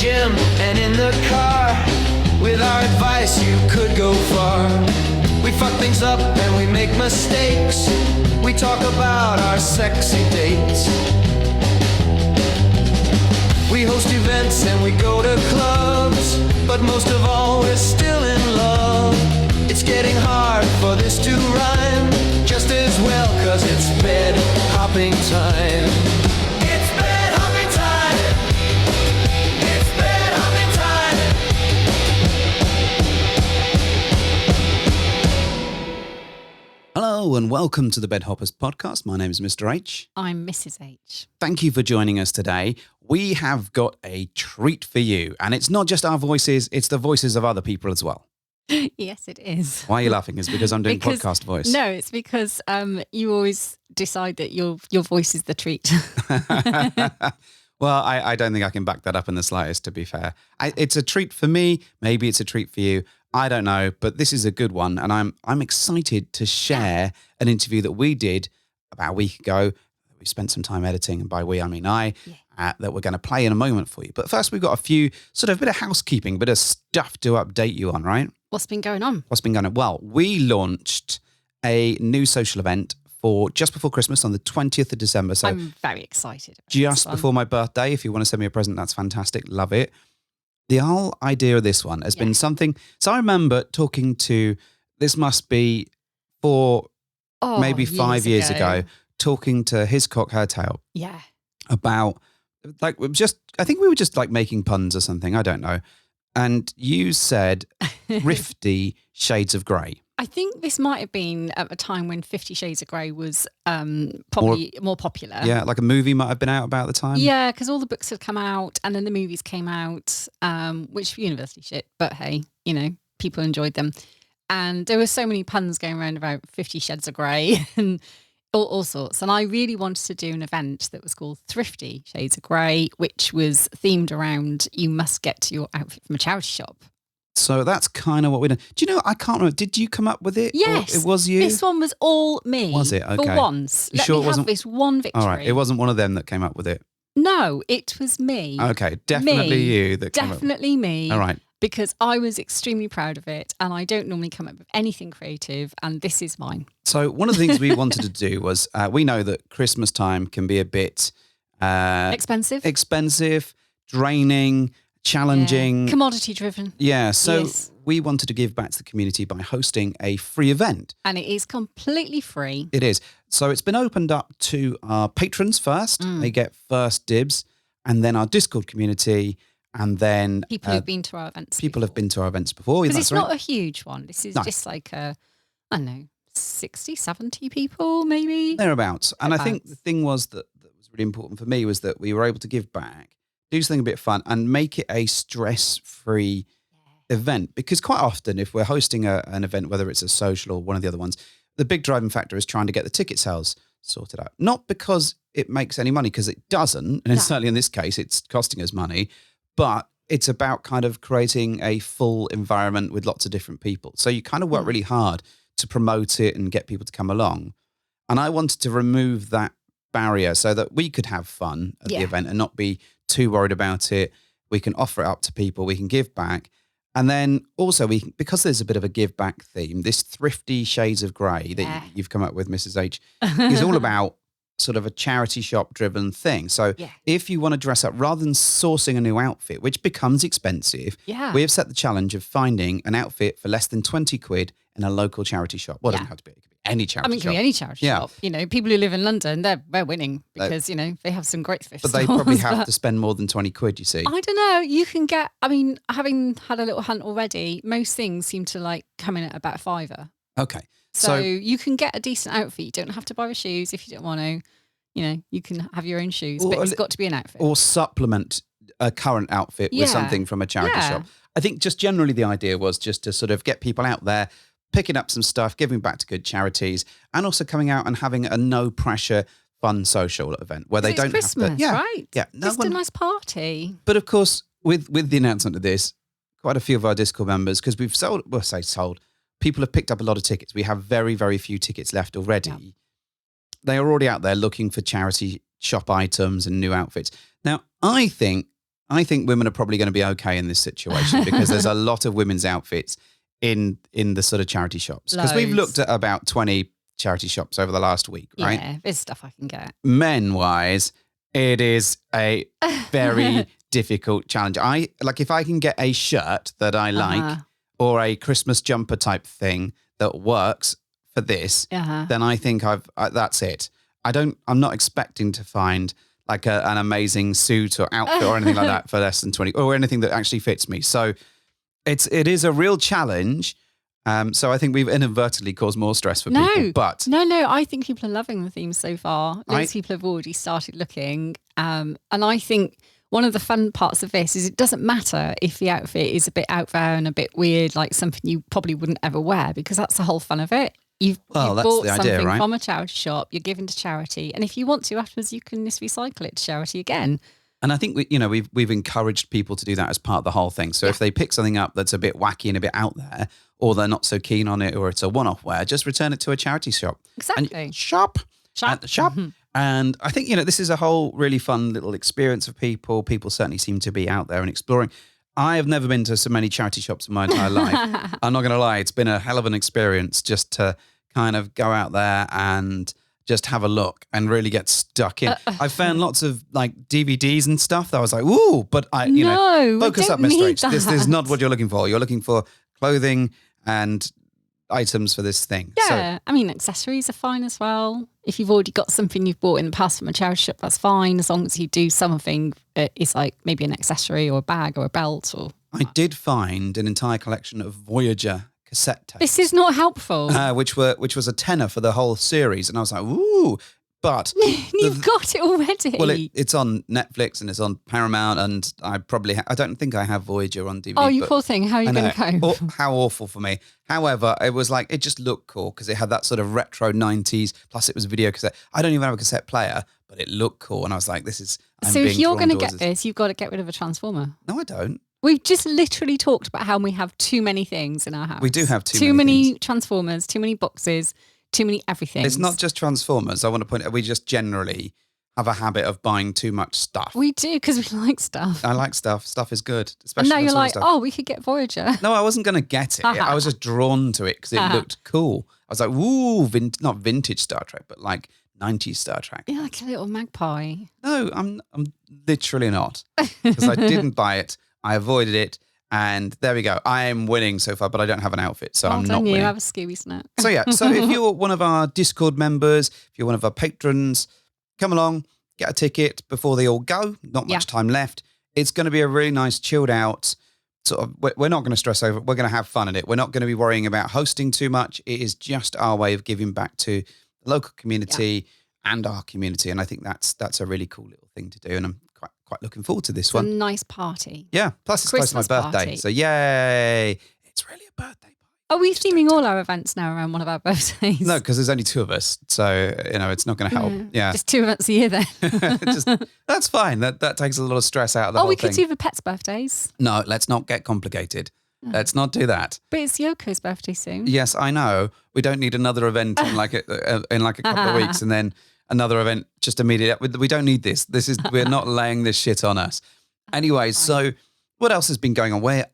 gym and in the car. With our advice you could go far. We fuck things up and we make mistakes. We talk about our sexy dates. We host events and we go to clubs, but most of all we're still in love. It's getting hard for this to rhyme, just as well cause it's bed hopping time. It's bed hopping time. It's bed hopping time. Hello and welcome to the Bed Hoppers podcast. My name is Mr. H. I'm Mrs. H. Thank you for joining us today. We have got a treat for you, and it's not just our voices, it's the voices of other people as well. Yes, it is. Why are you laughing? Is it because I'm doing podcast voice? No, it's because you always decide that your voice is the treat. Well, I don't think I can back that up in the slightest, to be fair. It's a treat for me. Maybe it's a treat for you. I don't know, but this is a good one, and I'm excited to share an interview that we did about a week ago. We spent some time editing, and by we, I mean I, that we're going to play in a moment for you. But first, we've got a few sort of bit of housekeeping, bit of stuff to update you on, right? What's been going on? Well, we launched a new social event for just before Christmas on the 20th of December. So I'm very excited. Just before my birthday. If you want to send me a present, that's fantastic. Love it. The whole idea of this one has been something. So I remember talking to, this must be maybe 5 years ago, talking to Hiscock Hertail. Yeah. About I think we were just like making puns or something. I don't know. And you said Thrifty Shades of Grey. I think this might have been at a time when 50 Shades of Grey was probably more popular. Yeah, like a movie might have been out about the time. Yeah, because all the books had come out and then the movies came out, which were university shit. But hey, people enjoyed them. And there were so many puns going around about 50 Shades of Grey and all sorts. And I really wanted to do an event that was called Thrifty Shades of Grey, which was themed around you must get your outfit from a charity shop. So that's kind of what we did. Do you know, I can't remember, did you come up with it? Yes. Or it was you? This one was all me. Was it? Okay. For once. You Let sure me it have wasn't this one victory. All right. It wasn't one of them that came up with it. No, it was me. Okay. Definitely you that came up with it. Definitely me. All right. Because I was extremely proud of it and I don't normally come up with anything creative and this is mine. So one of the things we wanted to do was, we know that Christmas time can be a bit... Expensive, draining, challenging. Commodity driven. Yeah, so we wanted to give back to the community by hosting a free event. And it is completely free. It is. So it's been opened up to our patrons first. They get first dibs, and then our Discord community, and then... People who've been to our events People have been to our events before. Because it's not a huge one. This is just like I don't know, 60, 70 people maybe? Thereabouts. And I think the thing was that was really important for me was that we were able to give back, do something a bit fun, and make it a stress-free event. Because quite often, if we're hosting an event, whether it's a social or one of the other ones, the big driving factor is trying to get the ticket sales sorted out. Not because it makes any money, because it doesn't, and certainly in this case, it's costing us money, but it's about kind of creating a full environment with lots of different people. So you kind of work really hard to promote it and get people to come along. And I wanted to remove that barrier so that we could have fun at the event and not be too worried about it. We can offer it up to people. We can give back. And then also because there's a bit of a give back theme, this Thrifty Shades of Grey that you've come up with, Mrs. H, is all about sort of a charity shop driven thing. So if you want to dress up, rather than sourcing a new outfit, which becomes expensive, we have set the challenge of finding an outfit for less than 20 quid in a local charity shop. Well, it doesn't have to be. It could be any charity shop. It could be any charity shop. People who live in London, they're winning because, they have some great thrift But they stores, probably have to spend more than 20 quid, you see. I don't know. You can get, having had a little hunt already, most things seem to come in at about £5. Okay. So you can get a decent outfit. You don't have to buy the shoes if you don't want to. You can have your own shoes, but it's got to be an outfit. Or supplement a current outfit with something from a charity shop. I think just generally the idea was just to sort of get people out there, picking up some stuff, giving back to good charities, and also coming out and having a no pressure, fun social event where they don't Christmas, have to. Right? Yeah. Just a nice party. But of course, with the announcement of this, quite a few of our Discord members, because we've sold, people have picked up a lot of tickets. We have very, very few tickets left already. Yeah. They are already out there looking for charity shop items and new outfits. Now, I think I think women are probably going to be okay in this situation because there's a lot of women's outfits in the sort of charity shops. Because we've Loads. looked at about 20 charity shops over the last week, right? Yeah, there's stuff I can get. Men-wise, it is a very difficult challenge. If I can get a shirt that I like or a Christmas jumper type thing that works for this, then I think that's it. I'm not expecting to find like an amazing suit or outfit or anything like that for less than 20 or anything that actually fits me. So it is a real challenge. So I think we've inadvertently caused more stress for people. But No, I think people are loving the theme so far. Loads of people have already started looking. And I think one of the fun parts of this is it doesn't matter if the outfit is a bit out there and a bit weird, like something you probably wouldn't ever wear, because that's the whole fun of it. You've that's bought the idea, something right? from a charity shop, you're giving to charity. And if you want to afterwards, you can just recycle it to charity again. And I think we've encouraged people to do that as part of the whole thing. So if they pick something up that's a bit wacky and a bit out there, or they're not so keen on it, or it's a one-off wear, just return it to a charity shop. Exactly. And shop at the shop. And I think this is a whole really fun little experience of people. People certainly seem to be out there and exploring. I have never been to so many charity shops in my entire life. I'm not going to lie, it's been a hell of an experience just to kind of go out there and just have a look and really get stuck in. I found lots of like DVDs and stuff that I was like, ooh, but focus up, Mr. H. This is not what you're looking for. You're looking for clothing and items for this thing. Yeah, I mean, accessories are fine as well. If you've already got something you've bought in the past from a charity shop, that's fine, as long as you do something that is like maybe an accessory or a bag or a belt. Or I did find an entire collection of Voyager cassette tapes. This is not helpful. Which was a tenner for the whole series, and I was like, ooh. But you've got it already. Well, it's on Netflix and it's on Paramount, and I don't think I have Voyager on DVD. Oh, you poor thing. How are you going to cope? How awful for me. However, it was like, it just looked cool because it had that sort of retro 90s, plus it was a video cassette. I don't even have a cassette player, but it looked cool. And I was like, so if you're going to get this, you've got to get rid of a Transformer. No, I don't. We've just literally talked about how we have too many things in our house. We do have too many Transformers, too many boxes, too many everything. It's not just Transformers. I want to point out, we just generally have a habit of buying too much stuff. We do, because we like stuff. I like stuff. Stuff is good. Especially and now you're like, stuff. we could get Voyager. No, I wasn't going to get it. I was just drawn to it because it looked cool. I was like, ooh, not vintage Star Trek, but like 90s Star Trek. You're like a little magpie. No, I'm literally not. Because I didn't buy it. I avoided it. And there we go. I am winning so far, but I don't have an outfit, so I'm not winning. You have a Scooby snack. So yeah, so if you're one of our Discord members, if you're one of our patrons, come along, get a ticket before they all go. Not much time left. It's going to be a really nice, chilled out sort of. We're not going to stress over it. We're going to have fun at it. We're not going to be worrying about hosting too much. It is just our way of giving back to the local community and our community, and I think that's a really cool little thing to do. And I'm quite looking forward to this one. A nice party. Yeah. Plus it's close to my birthday. Party. So yay. It's really a birthday party. Are we theming all our events now around one of our birthdays? No, because there's only two of us. So, it's not going to help. Yeah. Just 2 events a year then. That's fine. That takes a lot of stress out of the whole we thing. could do the pets' birthdays. No, let's not get complicated. Let's not do that. But it's Yoko's birthday soon. Yes, I know. We don't need another event in like a couple of weeks and then another event just immediately. We don't need this. We're not laying this shit on us. Anyway, so what else has been going on? We're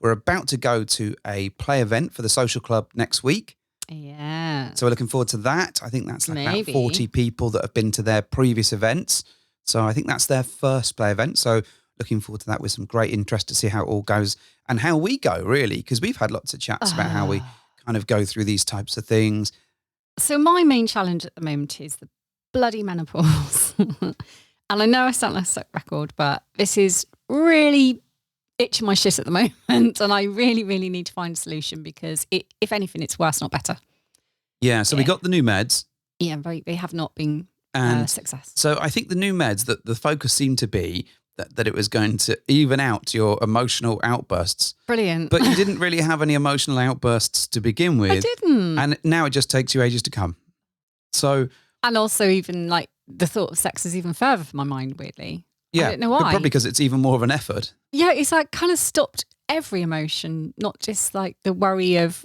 about to go to a play event for the social club next week. Yeah. So we're looking forward to that. I think that's like Maybe. about 40 people that have been to their previous events. So I think that's their first play event. So looking forward to that with some great interest to see how it all goes and how we go, really, because we've had lots of chats about how we kind of go through these types of things. So my main challenge at the moment is the bloody menopause. And I know I sound like a stuck record, but this is really itching my shit at the moment. And I really, really need to find a solution because if anything, it's worse, not better. Yeah, so we got the new meds. Yeah, they have not been and success. So I think the new meds, that the focus seemed to be that it was going to even out your emotional outbursts. Brilliant. But you didn't really have any emotional outbursts to begin with. I didn't. And now it just takes you ages to come. So... And also even like the thought of sex is even further from my mind, weirdly. Yeah, I don't know why. Probably because it's even more of an effort. Yeah, it's like kind of stopped every emotion, not just like the worry of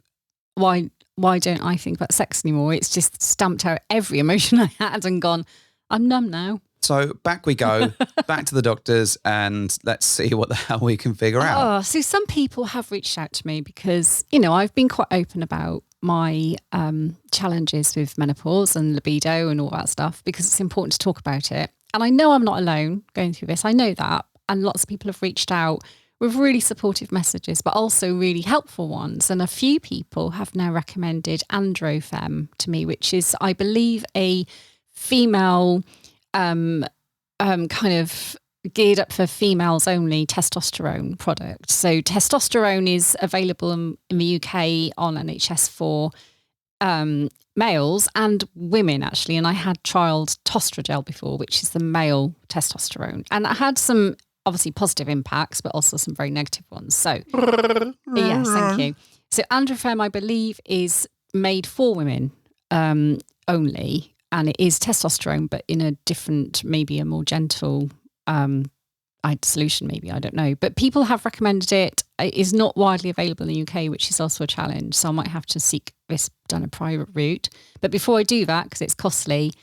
why don't I think about sex anymore? It's just stamped out every emotion I had and gone, I'm numb now. So back we go, back to the doctors, and let's see what the hell we can figure out. Oh, so some people have reached out to me because, you know, I've been quite open about my challenges with menopause and libido and all that stuff because it's important to talk about it. And I know I'm not alone going through this. I know that. And lots of people have reached out with really supportive messages, but also really helpful ones. And a few people have now recommended Androfem to me, which is, I believe, a female kind of geared up for females only testosterone product. So testosterone is available in the UK on NHS for males and women, actually. And I had trialled Tostrogel before, which is the male testosterone. And it had some obviously positive impacts, but also some very negative ones. So yes, thank you. So Androfem, I believe, is made for women only. And it is testosterone, but in a different, maybe a more gentle solution, maybe, I don't know. But people have recommended it. It is not widely available in the UK, which is also a challenge. So I might have to seek this done a private route. But before I do that, because it's costly,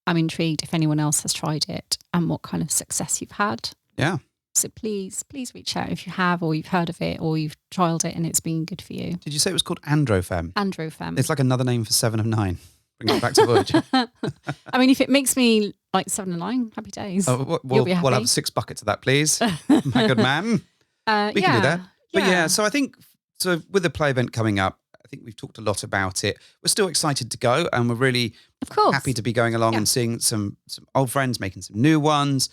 I'm intrigued if anyone else has tried it and what kind of success you've had. Yeah. So please reach out if you have, or you've heard of it, or you've trialed it and it's been good for you. Did you say it was called Androfem? Androfem. It's like another name for 7 of 9. Bring it back to Voyager. I mean, if it makes me like 7 and 9, happy days. Oh, You'll be happy. We'll have 6 buckets of that, please. My good man. We can do that. But yeah, so I think, so with the play event coming up, I think we've talked a lot about it. We're still excited to go, and we're really happy to be going along and seeing some old friends, making some new ones.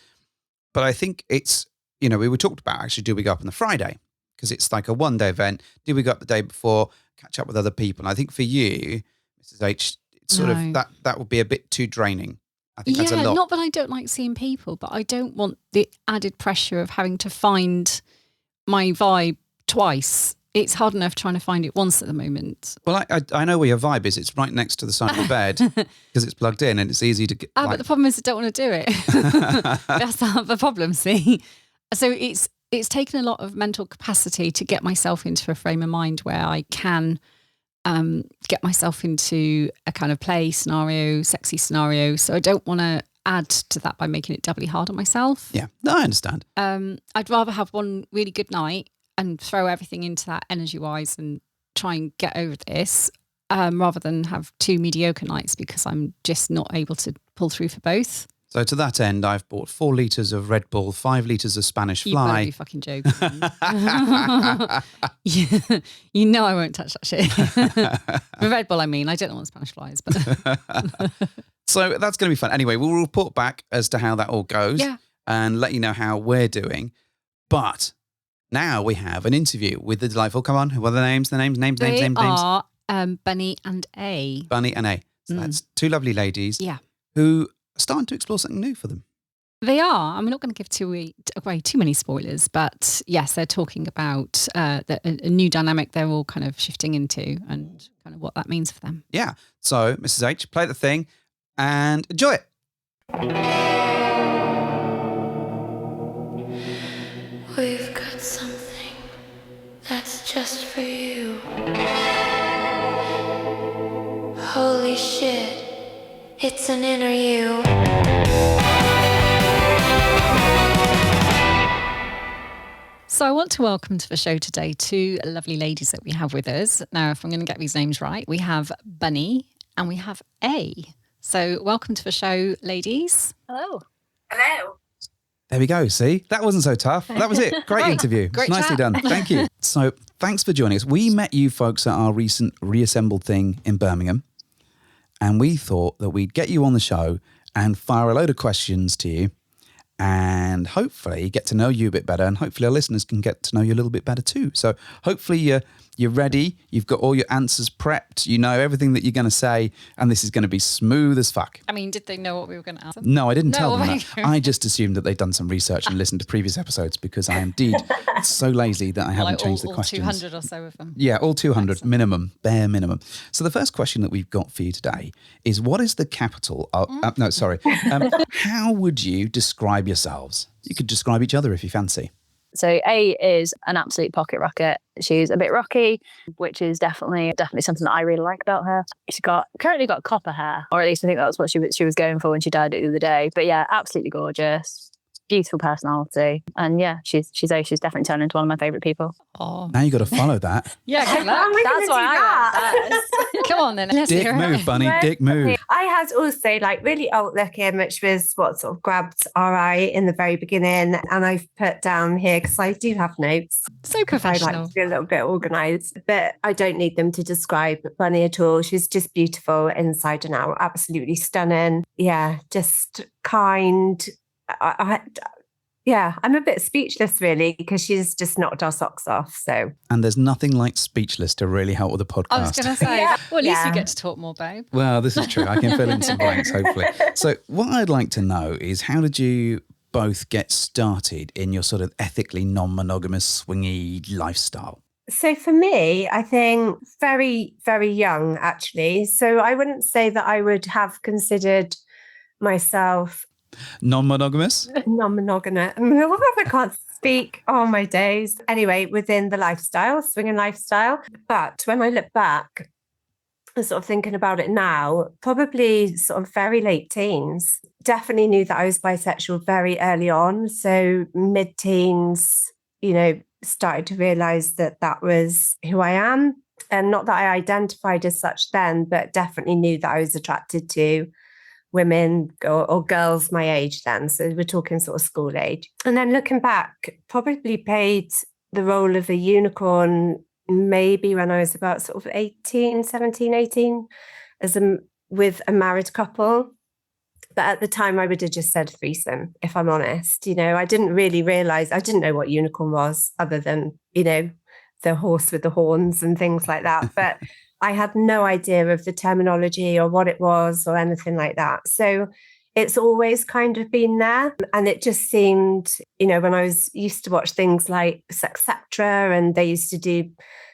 But I think it's, you know, we talked about actually, do we go up on the Friday? Because it's like a one-day event. Do we go up the day before, catch up with other people? And I think for you, Mrs. H, it's sort of that would be a bit too draining. I think that's a lot. Not that I don't like seeing people, but I don't want the added pressure of having to find my vibe twice. It's hard enough trying to find it once at the moment. Well, I know where your vibe is. It's right next to the side of the bed because it's plugged in and it's easy to get. But the problem is I don't want to do it. That's the problem, see? So it's taken a lot of mental capacity to get myself into a frame of mind where I can get myself into a kind of play scenario, sexy scenario. So I don't want to add to that by making it doubly hard on myself. Yeah, no, I understand. I'd rather have one really good night and throw everything into that energy-wise and try and get over this rather than have 2 mediocre nights because I'm just not able to pull through for both. So to that end, I've bought 4 litres of Red Bull, 5 litres of Spanish Fly. You better be fucking joking. You know I won't touch that shit. The Red Bull, I mean. I don't know what Spanish Fly is, but... So that's going to be fun. Anyway, we'll report back as to how that all goes and let you know how we're doing. But now we have an interview with the delightful, come on, what are the names? Names. They are Bunny and A. Bunny and A. So that's 2 lovely ladies who are starting to explore something new for them. They are. I'm not going to give away too many spoilers, but yes, they're talking about a new dynamic they're all kind of shifting into and kind of what that means for them. Yeah. So, Mrs. H, play the thing and enjoy it. We've got something that's just for you. Holy shit, it's an inner you. So I want to welcome to the show today 2 lovely ladies that we have with us. Now, if I'm going to get these names right, we have Bunny and we have A. So welcome to the show, ladies. Hello. Hello. There we go. See, that wasn't so tough. That was it. Great interview. Great Nicely chat. done. Thank you. So thanks for joining us. We met you folks at our recent reassembled thing in Birmingham. And we thought that we'd get you on the show and fire a load of questions to you and hopefully get to know you a bit better. And hopefully our listeners can get to know you a little bit better too. So hopefully you're ready. You've got all your answers prepped. You know everything that you're going to say. And this is going to be smooth as fuck. I mean, did they know what we were going to ask them? No, I didn't tell them they that. don't. I just assumed that they'd done some research and listened to previous episodes because I am indeed so lazy that I haven't Like changed the all questions. 200 or so of them. Yeah, all 200 minimum, bare minimum. So the first question that we've got for you today is, what is the capital of, how would you describe yourselves? You could describe each other if you fancy. So A is an absolute pocket rocket. She's a bit rocky, which is definitely something that I really like about her. She's currently got copper hair, or at least I think that's what she was going for when she dyed it the other day. But yeah, absolutely gorgeous. Beautiful personality. And yeah, she's definitely turned into one of my favourite people. Oh, Now you got to follow that. yeah, good luck. How am I That's gonna why do I that? Come on then. Let's Dick hear it. move, Bunny. Dick move. I had also like really old looking, which was what sort of grabbed RI in the very beginning. And I've put down here, because I do have notes. So I professional. like to be a little bit organised, but I don't need them to describe Bunny at all. She's just beautiful inside and out, absolutely stunning. Yeah, just kind. Yeah, I'm a bit speechless really, because she's just knocked our socks off. So, And there's nothing like speechless to really help with a podcast. I was going to say, Yeah. well, at least you Yeah. get to talk more, babe. Well, this is true. I can fill in some blanks, hopefully. So what I'd like to know is, how did you both get started in your sort of ethically non-monogamous swingy lifestyle? So for me, I think very, very young, actually. So I wouldn't say that I would have considered myself Non-monogamous? non-monogamous. I can't speak. Oh, my days. Anyway, within the lifestyle, swinging lifestyle. But when I look back, I'm sort of thinking about it now, probably sort of very late teens. Definitely knew that I was bisexual very early on. So mid-teens, started to realise that that was who I am. And not that I identified as such then, but definitely knew that I was attracted to women or girls my age then. So we're talking sort of school age. And then looking back, probably played the role of a unicorn maybe when I was about sort of 17, 18, with a married couple. But at the time, I would have just said threesome, if I'm honest. I didn't really realise, I didn't know what unicorn was other than, the horse with the horns and things like that. But I had no idea of the terminology or what it was or anything like that. So it's always kind of been there. And it just seemed, when I used to watch things like Sexceptra, and they used to do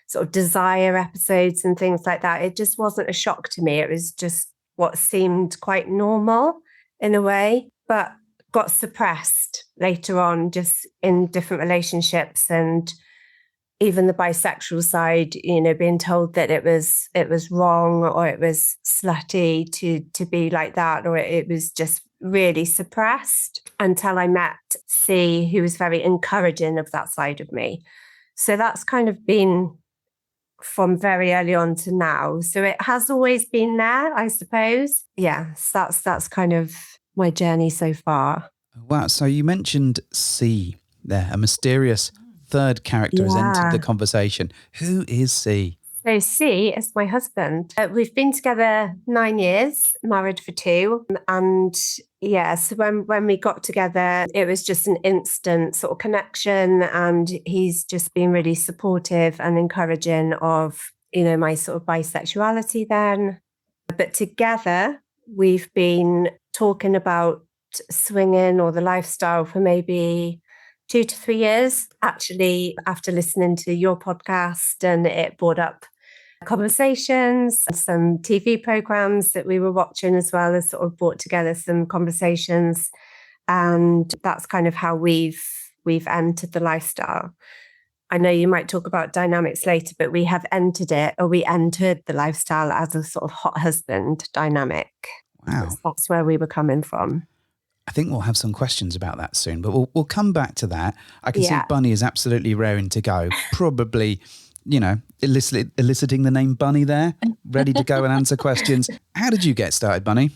sort of Desire episodes and things like that, it just wasn't a shock to me. It was just what seemed quite normal in a way, but got suppressed later on just in different relationships. And even the bisexual side, being told that it was wrong or it was slutty to be like that, or it was just really suppressed until I met C, who was very encouraging of that side of me. So that's kind of been from very early on to now. So it has always been there, I suppose. Yeah, so that's kind of my journey so far. Wow. So you mentioned C there, a mysterious third character has entered the conversation. Who is C? So C is my husband. We've been together 9 years, married for 2. And yeah, so when we got together, it was just an instant sort of connection. And he's just been really supportive and encouraging of, my sort of bisexuality then. But together, we've been talking about swinging or the lifestyle for maybe 2 to 3 years, actually, after listening to your podcast, and it brought up conversations, some TV programs that we were watching as well, as sort of brought together some conversations. And that's kind of how we've entered the lifestyle. I know you might talk about dynamics later, but we have entered it, or we entered the lifestyle as a sort of hot husband dynamic. Wow. That's where we were coming from. I think we'll have some questions about that soon, but we'll come back to that. I can see Yeah. Bunny is absolutely raring to go. Probably, eliciting the name Bunny there, ready to go and answer questions. How did you get started, Bunny?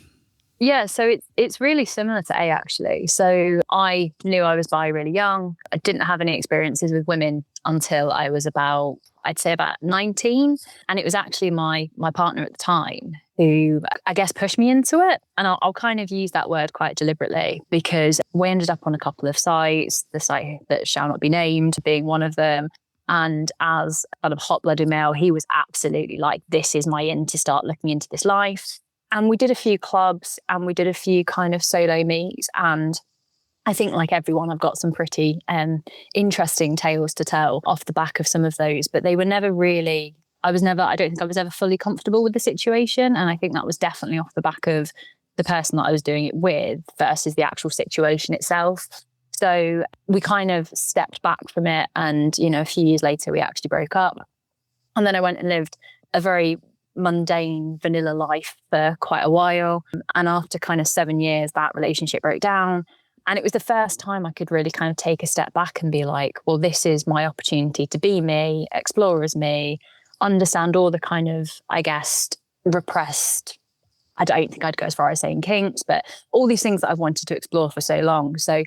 Yeah, so it's really similar to A, actually. So I knew I was bi really young. I didn't have any experiences with women until I was about 19. And it was actually my partner at the time who, I guess, pushed me into it. And I'll kind of use that word quite deliberately, because we ended up on a couple of sites, the site that shall not be named being one of them. And as a kind of hot-blooded male, he was absolutely like, this is my in to start looking into this life. And we did a few clubs and we did a few kind of solo meets. And I think, like everyone, I've got some pretty interesting tales to tell off the back of some of those. But they were never really, I don't think I was ever fully comfortable with the situation. And I think that was definitely off the back of the person that I was doing it with versus the actual situation itself. So we kind of stepped back from it. And, you know, a few years later, we actually broke up. And then I went and lived a very mundane, vanilla life for quite a while. And after kind of 7 years, that relationship broke down. And it was the first time I could really kind of take a step back and be like, well, this is my opportunity to be me, explore as me, understand all the kind of, I guess, repressed, I don't think I'd go as far as saying kinks, but all these things that I've wanted to explore for so long. So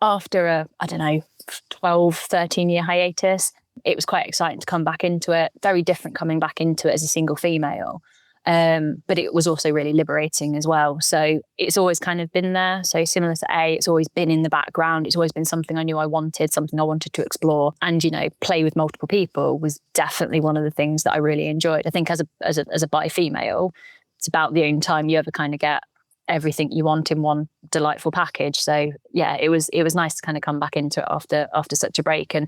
after a, I don't know, 12, 13-year hiatus, it was quite exciting to come back into it. Very different coming back into it as a single female. But it was also really liberating as well. So it's always kind of been there. So similar to A, it's always been in the background. It's always been something I knew I wanted, something I wanted to explore. And, you know, play with multiple people was definitely one of the things that I really enjoyed. I think as a bi female, it's about the only time you ever kind of get everything you want in one delightful package. So yeah, it was nice to kind of come back into it after such a break. And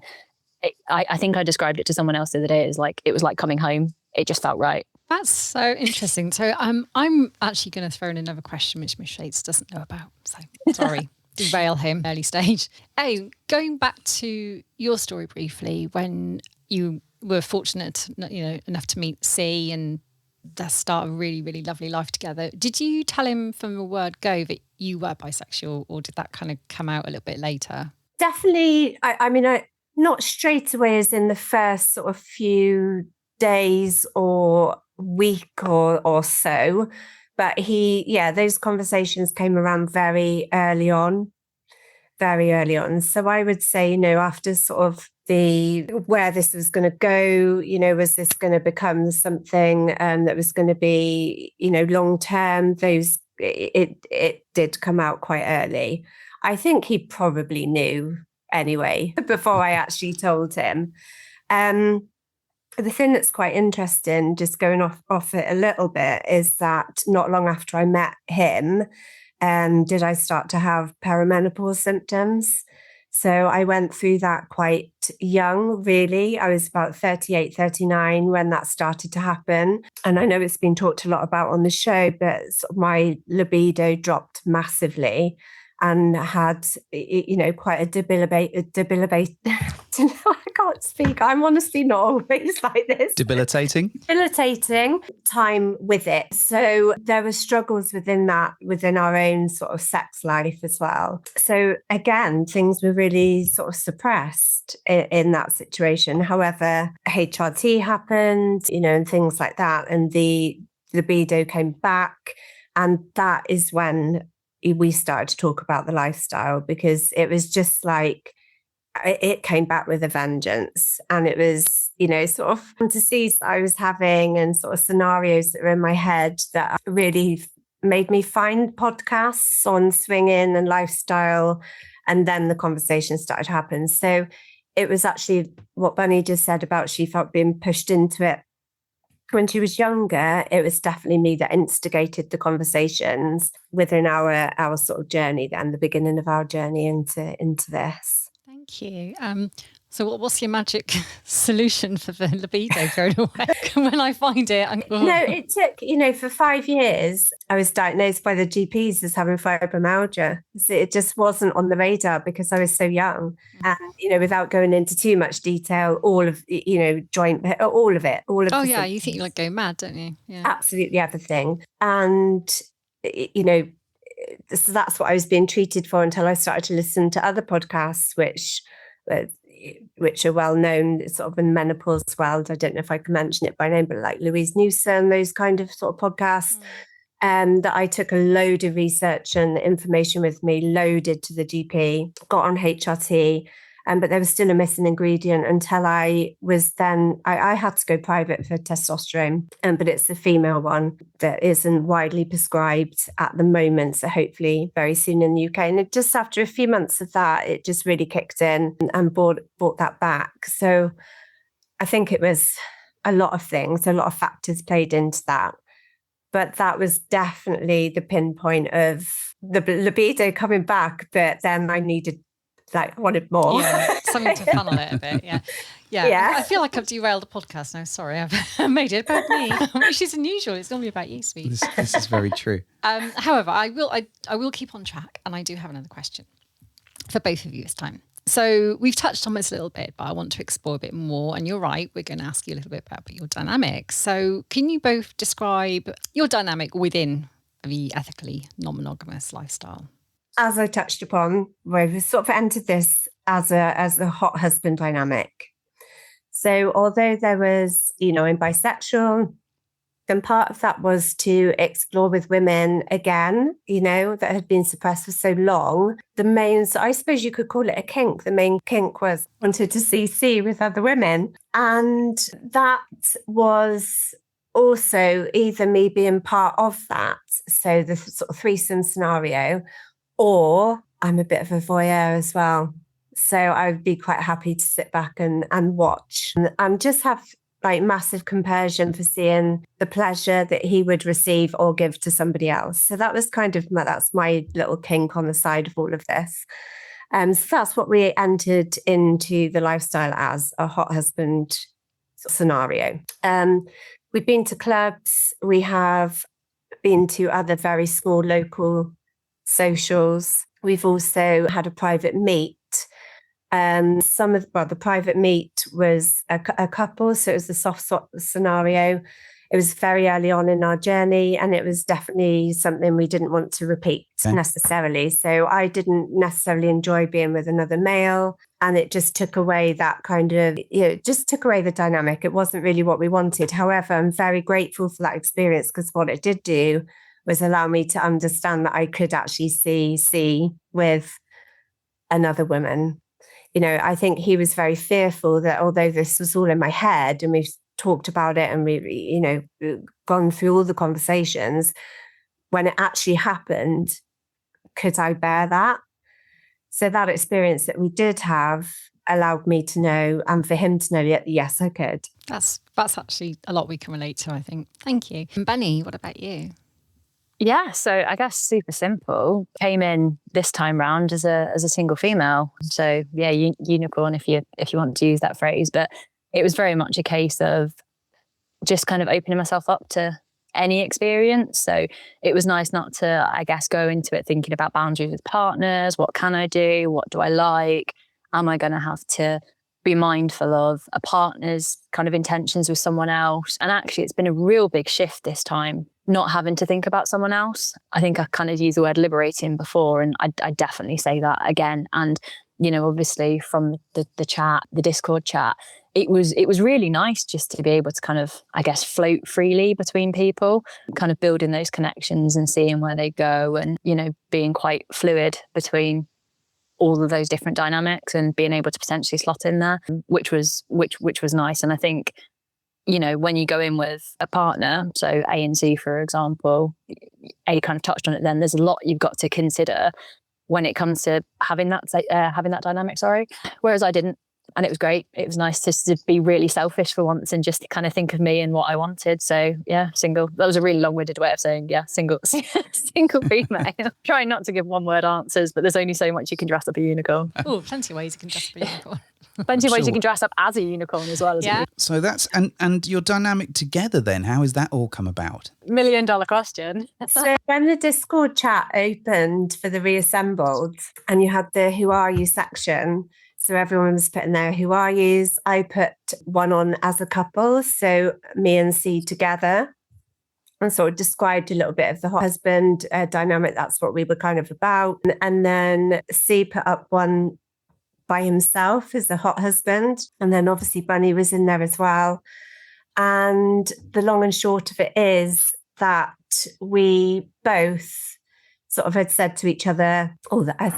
I think I described it to someone else the other day as like, it was like coming home. It just felt right. That's so interesting. So I'm actually going to throw in another question which Miss Shades doesn't know about. So sorry, derail him early stage. Going back to your story briefly, when you were fortunate, you know, enough to meet C and start a really, really lovely life together. Did you tell him from the word go that you were bisexual, or did that kind of come out a little bit later? Definitely. I mean, not straight away as in the first sort of few days or week or so, but those conversations came around very early on. So I would say, you know, after sort of where this was going to go, you know, was this going to become something that was going to be, you know, long term? It did come out quite early. I think he probably knew anyway before I actually told him. The thing that's quite interesting, just going off it a little bit, is that not long after I met him, did I start to have perimenopause symptoms. So I went through that quite young, really. I was about 38, 39 when that started to happen. And I know it's been talked a lot about on the show, but sort of my libido dropped massively and had, you know, quite a debilitating, I can't speak. I'm honestly not always like this. Debilitating time with it. So there were struggles within our own sort of sex life as well. So again, things were really sort of suppressed in that situation. However, HRT happened, you know, and things like that. And the libido came back. And that is when we started to talk about the lifestyle, because it was just like, it came back with a vengeance. And it was, you know, sort of fantasies that I was having and sort of scenarios that were in my head that really made me find podcasts on swinging and lifestyle. And then the conversation started to happen. So it was actually what Bunny just said about she felt being pushed into it when she was younger. It was definitely me that instigated the conversations within our sort of journey, then the beginning of our journey into this. Thank you. So what's your magic solution for the libido going away? When I find it, No, it took, you know, for 5 years, I was diagnosed by the GPs as having fibromyalgia. So it just wasn't on the radar because I was so young. And, you know, without going into too much detail, all of, you know, joint, all of it. Oh, yeah, symptoms. you think you're like going mad, don't you? Yeah. Absolutely everything. And, you know, so that's what I was being treated for until I started to listen to other podcasts, which are well known sort of in menopause world. I don't know if I can mention it by name, but like Louise Newson, those kind of sort of podcasts. That I took a load of research and information with me, loaded to the GP, got on HRT, but there was still a missing ingredient until I had to go private for testosterone, but it's the female one that isn't widely prescribed at the moment. So hopefully very soon in the UK. And just after a few months of that, it just really kicked in and brought that back. So I think it was a lot of things, a lot of factors played into that. But that was definitely the pinpoint of the libido coming back. But then I wanted more. Yeah, something to funnel it a bit. Yeah. I feel like I've derailed the podcast now. Sorry, I've made it about me, which is unusual. It's normally about you, sweet. This is very true. However, I will keep on track, and I do have another question. for both of you this time. So we've touched on this a little bit, but I want to explore a bit more. And you're right, we're going to ask you a little bit about your dynamic. So can you both describe your dynamic within the ethically non-monogamous lifestyle? As I touched upon, we've sort of entered this as a hot husband dynamic. So although there was, I'm bisexual, then part of that was to explore with women again, that had been suppressed for so long. So I suppose you could call it a kink. The main kink was wanted to see with other women. And that was also either me being part of that, so the sort of threesome scenario, or I'm a bit of a voyeur as well. So I would be quite happy to sit back and watch and just have like massive compersion for seeing the pleasure that he would receive or give to somebody else. So that was that's my little kink on the side of all of this. So that's what we entered into the lifestyle as, a hot husband scenario. We've been to clubs. We have been to other very small local socials. We've also had a private meet. The private meet was a couple, so it was a soft scenario. It was very early on in our journey, and it was definitely something we didn't want to repeat necessarily. So I didn't necessarily enjoy being with another male, and it just took away that kind of, just took away the dynamic. It wasn't really what we wanted. However, I'm very grateful for that experience, because what it did do was allow me to understand that I could actually see with another woman. I think he was very fearful that although this was all in my head and we've talked about it and we've, gone through all the conversations, when it actually happened, could I bear that? So that experience that we did have allowed me to know, and for him to know, yes, I could. That's actually a lot we can relate to, I think. Thank you. And Bunny, what about you? Yeah, so I guess super simple. Came in this time round as a single female. So yeah, unicorn if you want to use that phrase. But it was very much a case of just kind of opening myself up to any experience. So it was nice not to, I guess, go into it thinking about boundaries with partners. What can I do? What do I like? Am I going to have to be mindful of a partner's kind of intentions with someone else? And actually, it's been a real big shift this time, not having to think about someone else. I think I kind of used the word liberating before, and I definitely say that again. And, obviously from the chat, the Discord chat, it was really nice just to be able to kind of, I guess, float freely between people, kind of building those connections and seeing where they go, and, being quite fluid between all of those different dynamics and being able to potentially slot in there, which was nice. And I think, when you go in with a partner, so A and C, for example, A kind of touched on it then, there's a lot you've got to consider when it comes to having that dynamic, whereas I didn't. And it was great. It was nice to be really selfish for once and just kind of think of me and what I wanted. So yeah, single. That was a really long-winded way of saying, yeah, single female. Trying not to give one-word answers, but there's only so much you can dress up a unicorn. Oh, plenty of ways you can dress up a unicorn. Plenty of ways you can dress up as a unicorn as well. Yeah. So that's, and your dynamic together then, how has that all come about? $1 million question. So when the Discord chat opened for the reassembled and you had the who are you section, so everyone was putting their who are yous, I put one on as a couple, so me and C together, and sort of described a little bit of the hot husband dynamic. That's what we were kind of about. And then C put up one by himself as a hot husband. And then obviously Bunny was in there as well. And the long and short of it is that we both sort of had said to each other,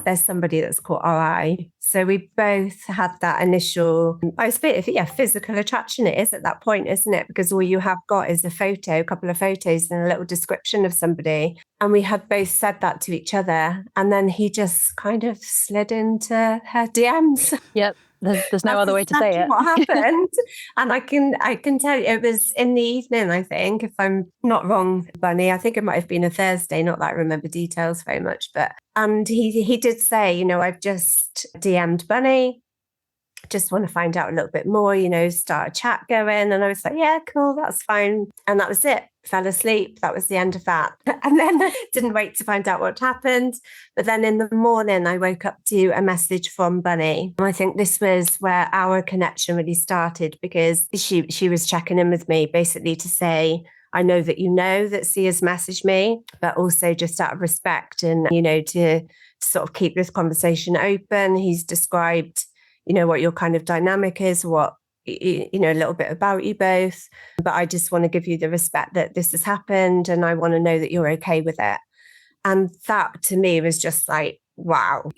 there's somebody that's caught our eye. So we both had that initial, I was a bit of, physical attraction. It is at that point, isn't it? Because all you have got is a couple of photos and a little description of somebody. And we had both said that to each other. And then he just kind of slid into her DMs. Yep. There's no other way to say it. What happened? And I can tell you, it was in the evening, I think, if I'm not wrong, Bunny. I think it might have been a Thursday, not that I remember details very much. And he did say, I've just DM'd Bunny. Just want to find out a little bit more, start a chat going. And I was like, yeah, cool, that's fine. And that was it. fell asleep. That was the end of that. And then didn't wait to find out what happened. But then in the morning, I woke up to a message from Bunny. And I think this was where our connection really started, because she was checking in with me basically to say, I know that Sia's messaged me, but also just out of respect and, to sort of keep this conversation open. He's described, what your kind of dynamic is, what, a little bit about you both. But I just want to give you the respect that this has happened, and I want to know that you're okay with it. And that to me was just like, wow,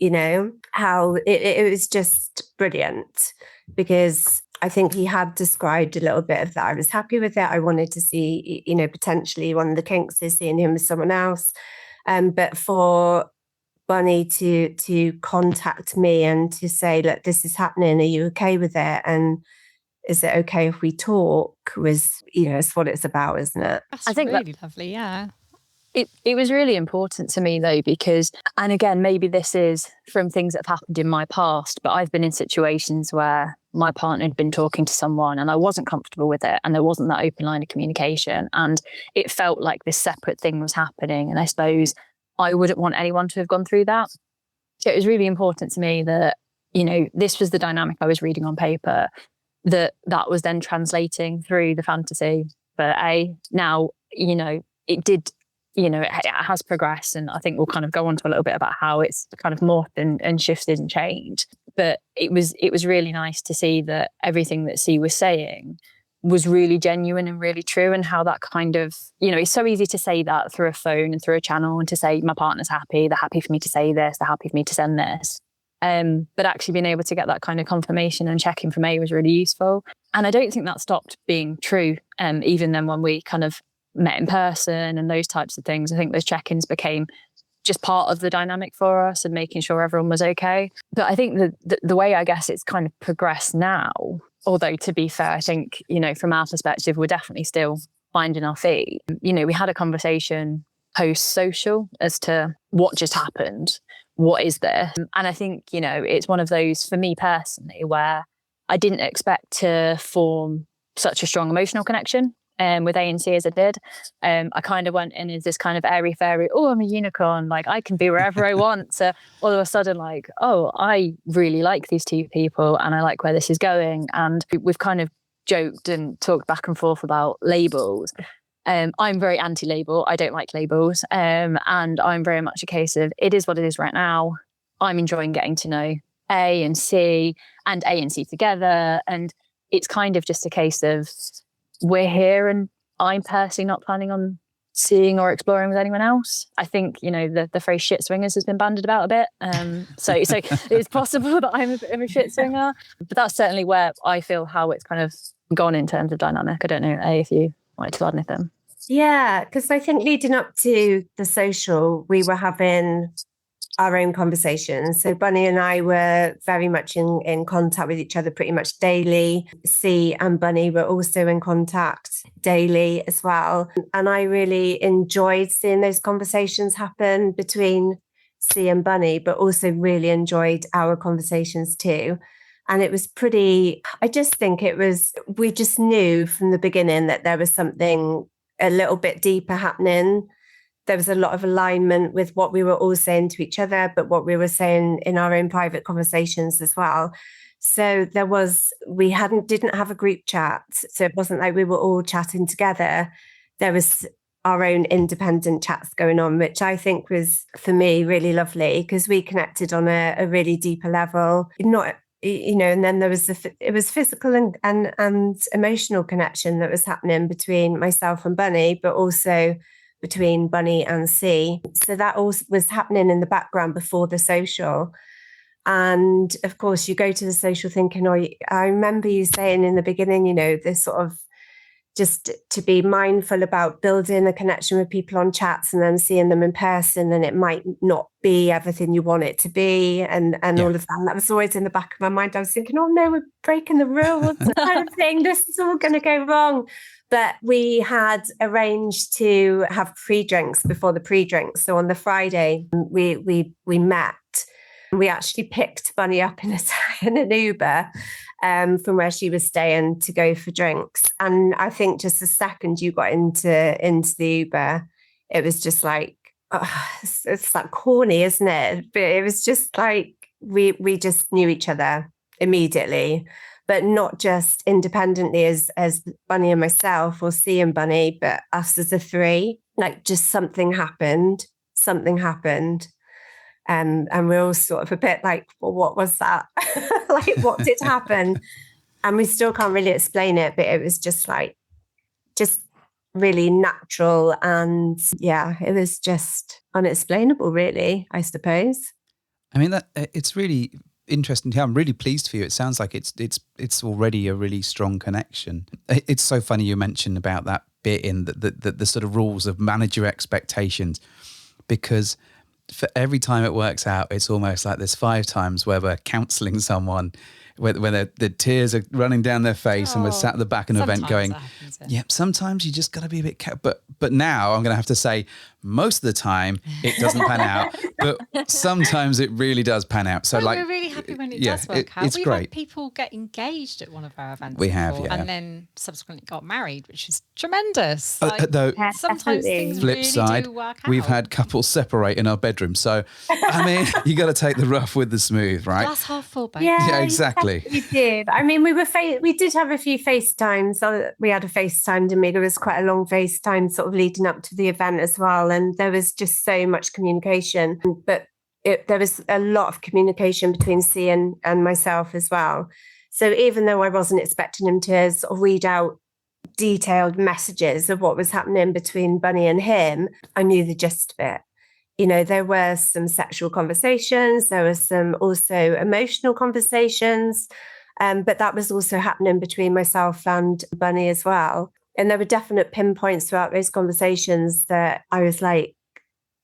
how it was just brilliant, because I think he had described a little bit of that. I was happy with it. I wanted to see, potentially one of the kinks is seeing him with someone else. But for Bunny to contact me and to say, look, this is happening. Are you okay with it? And is it okay if we talk? Was, it's what it's about, isn't it? That's I think really lovely, yeah. It was really important to me though, because, and again, maybe this is from things that have happened in my past, but I've been in situations where my partner had been talking to someone and I wasn't comfortable with it, and there wasn't that open line of communication, and it felt like this separate thing was happening. And I suppose I wouldn't want anyone to have gone through that. So it was really important to me that, this was the dynamic I was reading on paper, that was then translating through the fantasy. But now, it did, it has progressed, and I think we'll kind of go on to a little bit about how it's kind of morphed and shifted and changed. But it was really nice to see that everything that C was saying was really genuine and really true, and how that kind of, it's so easy to say that through a phone and through a channel, and to say my partner's happy, they're happy for me to say this, they're happy for me to send this. But actually being able to get that kind of confirmation and checking from A was really useful. And I don't think that stopped being true, even then when we kind of met in person and those types of things. I think those check-ins became just part of the dynamic for us and making sure everyone was okay. But I think the way I guess it's kind of progressed now, although to be fair, I think, from our perspective, we're definitely still finding our feet. We had a conversation post-social as to what just happened, what is this? And I think, it's one of those for me personally where I didn't expect to form such a strong emotional connection with A and C as I did. I kind of went in as this kind of airy fairy, oh, I'm a unicorn, like I can be wherever I want. So all of a sudden, like, oh, I really like these two people and I like where this is going. And we've kind of joked and talked back and forth about labels. I'm very anti-label. I don't like labels. And I'm very much a case of it is what it is right now. I'm enjoying getting to know A and C together. And it's kind of just a case of we're here, and I'm personally not planning on seeing or exploring with anyone else. I think, the phrase shit swingers has been bandied about a bit. So it's possible that I'm a bit of a shit swinger, but that's certainly where I feel how it's kind of gone in terms of dynamic. I don't know, A, if you wanted to add anything. Yeah, because I think leading up to the social, we were having our own conversations. So Bunny and I were very much in contact with each other pretty much daily. C and Bunny were also in contact daily as well. And I really enjoyed seeing those conversations happen between C and Bunny, but also really enjoyed our conversations too. And it was I just think we just knew from the beginning that there was something a little bit deeper happening. There was a lot of alignment with what we were all saying to each other, but what we were saying in our own private conversations as well. So we didn't have a group chat. So it wasn't like we were all chatting together. There was our own independent chats going on, which I think was, for me, really lovely, because we connected on a really deeper level. And then there was it was physical and emotional connection that was happening between myself and Bunny, but also between Bunny and C. So that all was happening in the background before the social. And of course, you go to the social thinking, I remember you saying in the beginning, this sort of just to be mindful about building a connection with people on chats and then seeing them in person, and it might not be everything you want it to be, and all of that. And that was always in the back of my mind. I was thinking, oh no, we're breaking the rules, kind of thing. This is all going to go wrong. But we had arranged to have pre-drinks before the pre-drinks. So on the Friday, we met. We actually picked Bunny up in an Uber, from where she was staying to go for drinks. And I think just the second you got into the Uber, it was just like, it's like corny, isn't it? But it was just like we just knew each other immediately, but not just independently as Bunny and myself, or C and Bunny, but us as a three. Like, just something happened. And we're all sort of a bit like, well, what was that? Like, what did happen? And we still can't really explain it, but it was just really natural. And yeah, it was just unexplainable, really, I suppose. I mean, that it's really interesting to hear. I'm really pleased for you. It sounds like it's already a really strong connection. It's so funny you mentioned about that bit in the sort of rules of manage your expectations, because for every time it works out, it's almost like there's 5 times where we're counselling someone when the tears are running down their face and we're sat at the back of an event going, sometimes you just got to be a bit but now I'm going to have to say most of the time it doesn't pan out, but sometimes it really does pan out. So we're really happy when it does work out. It's We've great. had people get engaged at one of our events We have, before, yeah. and then subsequently got married, which is tremendous. Though, Sometimes things flip really side, do work out. we've had couples separate in our bedroom. So, I mean, you got to take the rough with the smooth, right? Glass half full, babe. Yeah, exactly. We did. I mean, we did have a few FaceTimes. We had a FaceTime, didn't we? There was quite a long FaceTime sort of leading up to the event as well. And there was just so much communication. But there was a lot of communication between C and myself as well. So even though I wasn't expecting him to sort of read out detailed messages of what was happening between Bunny and him, I knew the gist of it. You know, there were some sexual conversations, there were some also emotional conversations, but that was also happening between myself and Bunny as well. And there were definite pinpoints throughout those conversations that I was like,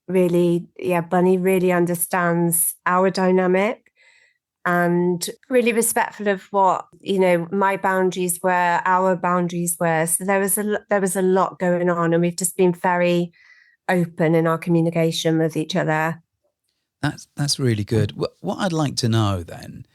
really, yeah, Bunny really understands our dynamic and really respectful of what, you know, my boundaries were, our boundaries were. So there was a lot going on, and we've just been very open in our communication with each other. That's really good. What I'd like to know then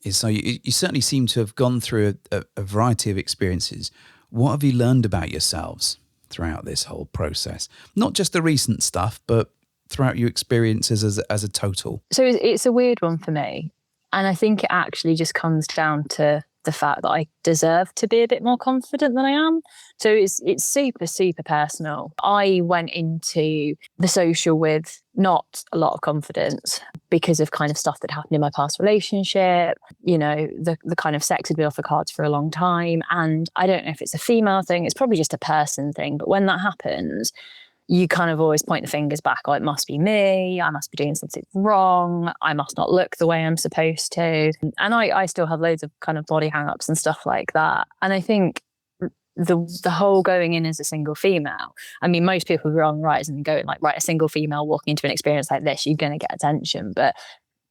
is, so you certainly seem to have gone through a variety of experiences. What have you learned about yourselves throughout this whole process? Not just the recent stuff, but throughout your experiences as a total. So it's a weird one for me. And I think it actually just comes down to the fact that I deserve to be a bit more confident than I am. So it's super, super personal. I went into the social with not a lot of confidence because of kind of stuff that happened in my past relationship. You know, the kind of sex had been off the cards for a long time. And I don't know if it's a female thing, it's probably just a person thing. But when that happens, you kind of always point the fingers back. Oh, it must be me. I must be doing something wrong. I must not look the way I'm supposed to. And I still have loads of kind of body hang-ups and stuff like that. And I think the whole going in as a single female, I mean, most people are on Rise and going like, right, a single female walking into an experience like this, you're going to get attention. But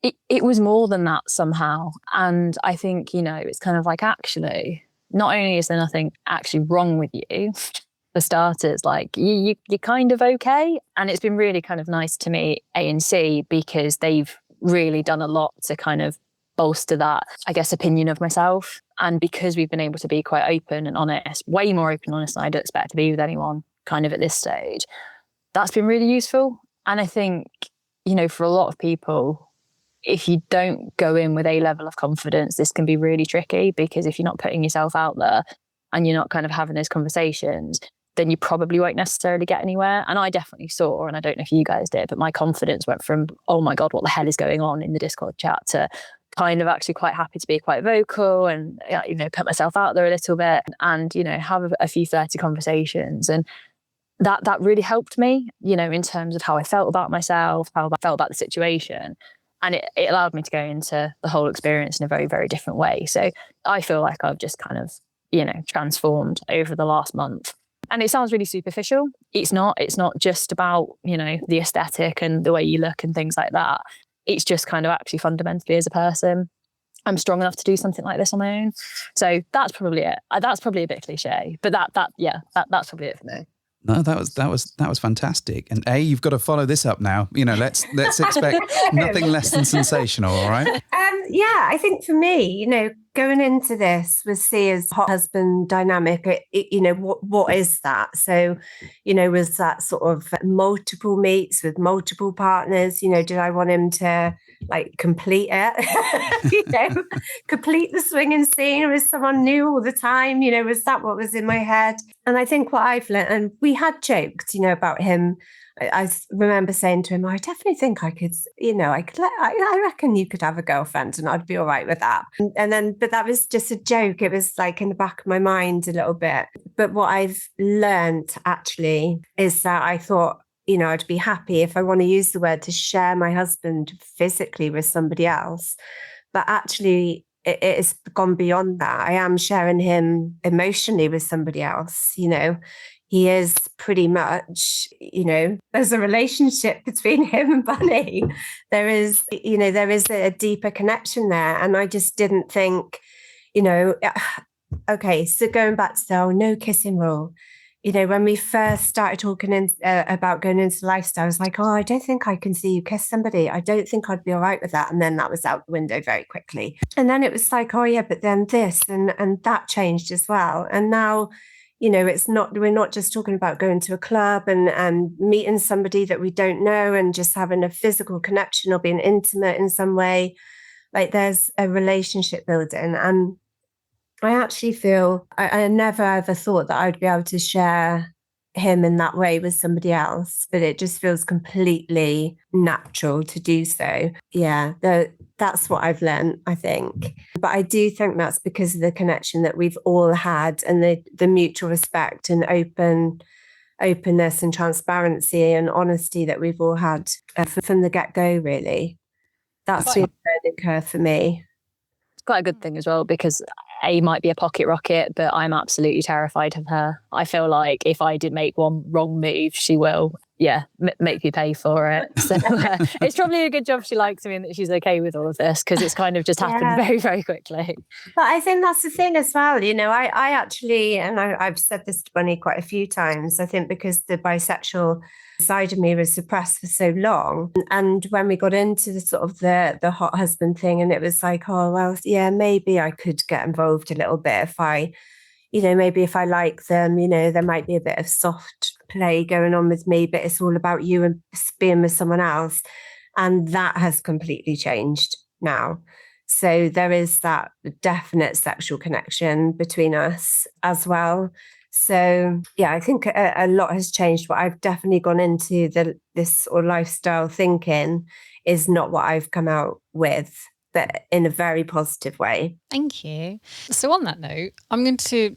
it was more than that somehow. And I think, you know, it's kind of like, actually, not only is there nothing actually wrong with you, for starters, like you're kind of okay. And it's been really kind of nice to meet A and C because they've really done a lot to kind of bolster that, I guess, opinion of myself. And because we've been able to be quite open and honest, way more open and honest than I'd expect to be with anyone kind of at this stage, that's been really useful. And I think, you know, for a lot of people, if you don't go in with a level of confidence, this can be really tricky, because if you're not putting yourself out there and you're not kind of having those conversations, then you probably won't necessarily get anywhere. And I definitely saw, and I don't know if you guys did, but my confidence went from, oh my God, what the hell is going on in the Discord chat, to kind of actually quite happy to be quite vocal and, you know, put myself out there a little bit and, you know, have a few flirty conversations. And that really helped me, you know, in terms of how I felt about myself, how I felt about the situation. And it allowed me to go into the whole experience in a very, very different way. So I feel like I've just kind of, you know, transformed over the last month. And it sounds really superficial. It's not just about, you know, the aesthetic and the way you look and things like that. It's just kind of actually fundamentally as a person, I'm strong enough to do something like this on my own. So that's probably it. That's probably a bit cliche, but that's probably it for me. No, that was fantastic. And you've got to follow this up now. You know, let's expect nothing less than sensational. All right. Yeah, I think for me, you know, going into this with Sia's hot husband dynamic, what is that? So, was that sort of multiple meets with multiple partners? Did I want him to like complete it? Complete the swinging scene with someone new all the time? Was that what was in my head? And I think what I've learned, and we had joked, about him. I remember saying to him, I definitely think I could, I reckon you could have a girlfriend and I'd be all right with that. But that was just a joke. It was like in the back of my mind a little bit. But what I've learned actually is that I thought, I'd be happy if I want to use the word to share my husband physically with somebody else. But actually, it has gone beyond that. I am sharing him emotionally with somebody else, He is pretty much, there's a relationship between him and Bunny. There is a deeper connection there. And I just didn't think, okay, so going back to the no kissing rule, when we first started talking about going into lifestyle, I was like, I don't think I can see you kiss somebody. I don't think I'd be all right with that. And then that was out the window very quickly. And then it was like, oh yeah, but then this and that changed as well. And now, we're not just talking about going to a club and meeting somebody that we don't know and just having a physical connection or being intimate in some way. Like there's a relationship building. And I actually feel I never ever thought that I'd be able to share him in that way with somebody else, but it just feels completely natural to do so. Yeah, that's what I've learned, I think. But I do think that's because of the connection that we've all had and the mutual respect and openness and transparency and honesty that we've all had from the get-go, really. That's the learning curve for me. It's quite a good thing as well, because A might be a pocket rocket, but I'm absolutely terrified of her. I feel like if I did make one wrong move, she will, make me pay for it. So it's probably a good job she likes me and that she's okay with all of this, because it's kind of just happened very, very quickly. But I think that's the thing as well. I actually, and I've said this to Bunny quite a few times, I think because the bisexual side of me was suppressed for so long. And when we got into the sort of the hot husband thing, and it was like, oh, well, yeah, maybe I could get involved a little bit if I, maybe if I like them, there might be a bit of soft play going on with me, but it's all about you and being with someone else. And that has completely changed now. So there is that definite sexual connection between us as well. So, yeah, I think a lot has changed. What I've definitely gone into this sort of lifestyle thinking is not what I've come out with, but in a very positive way. Thank you. So on that note, I'm going to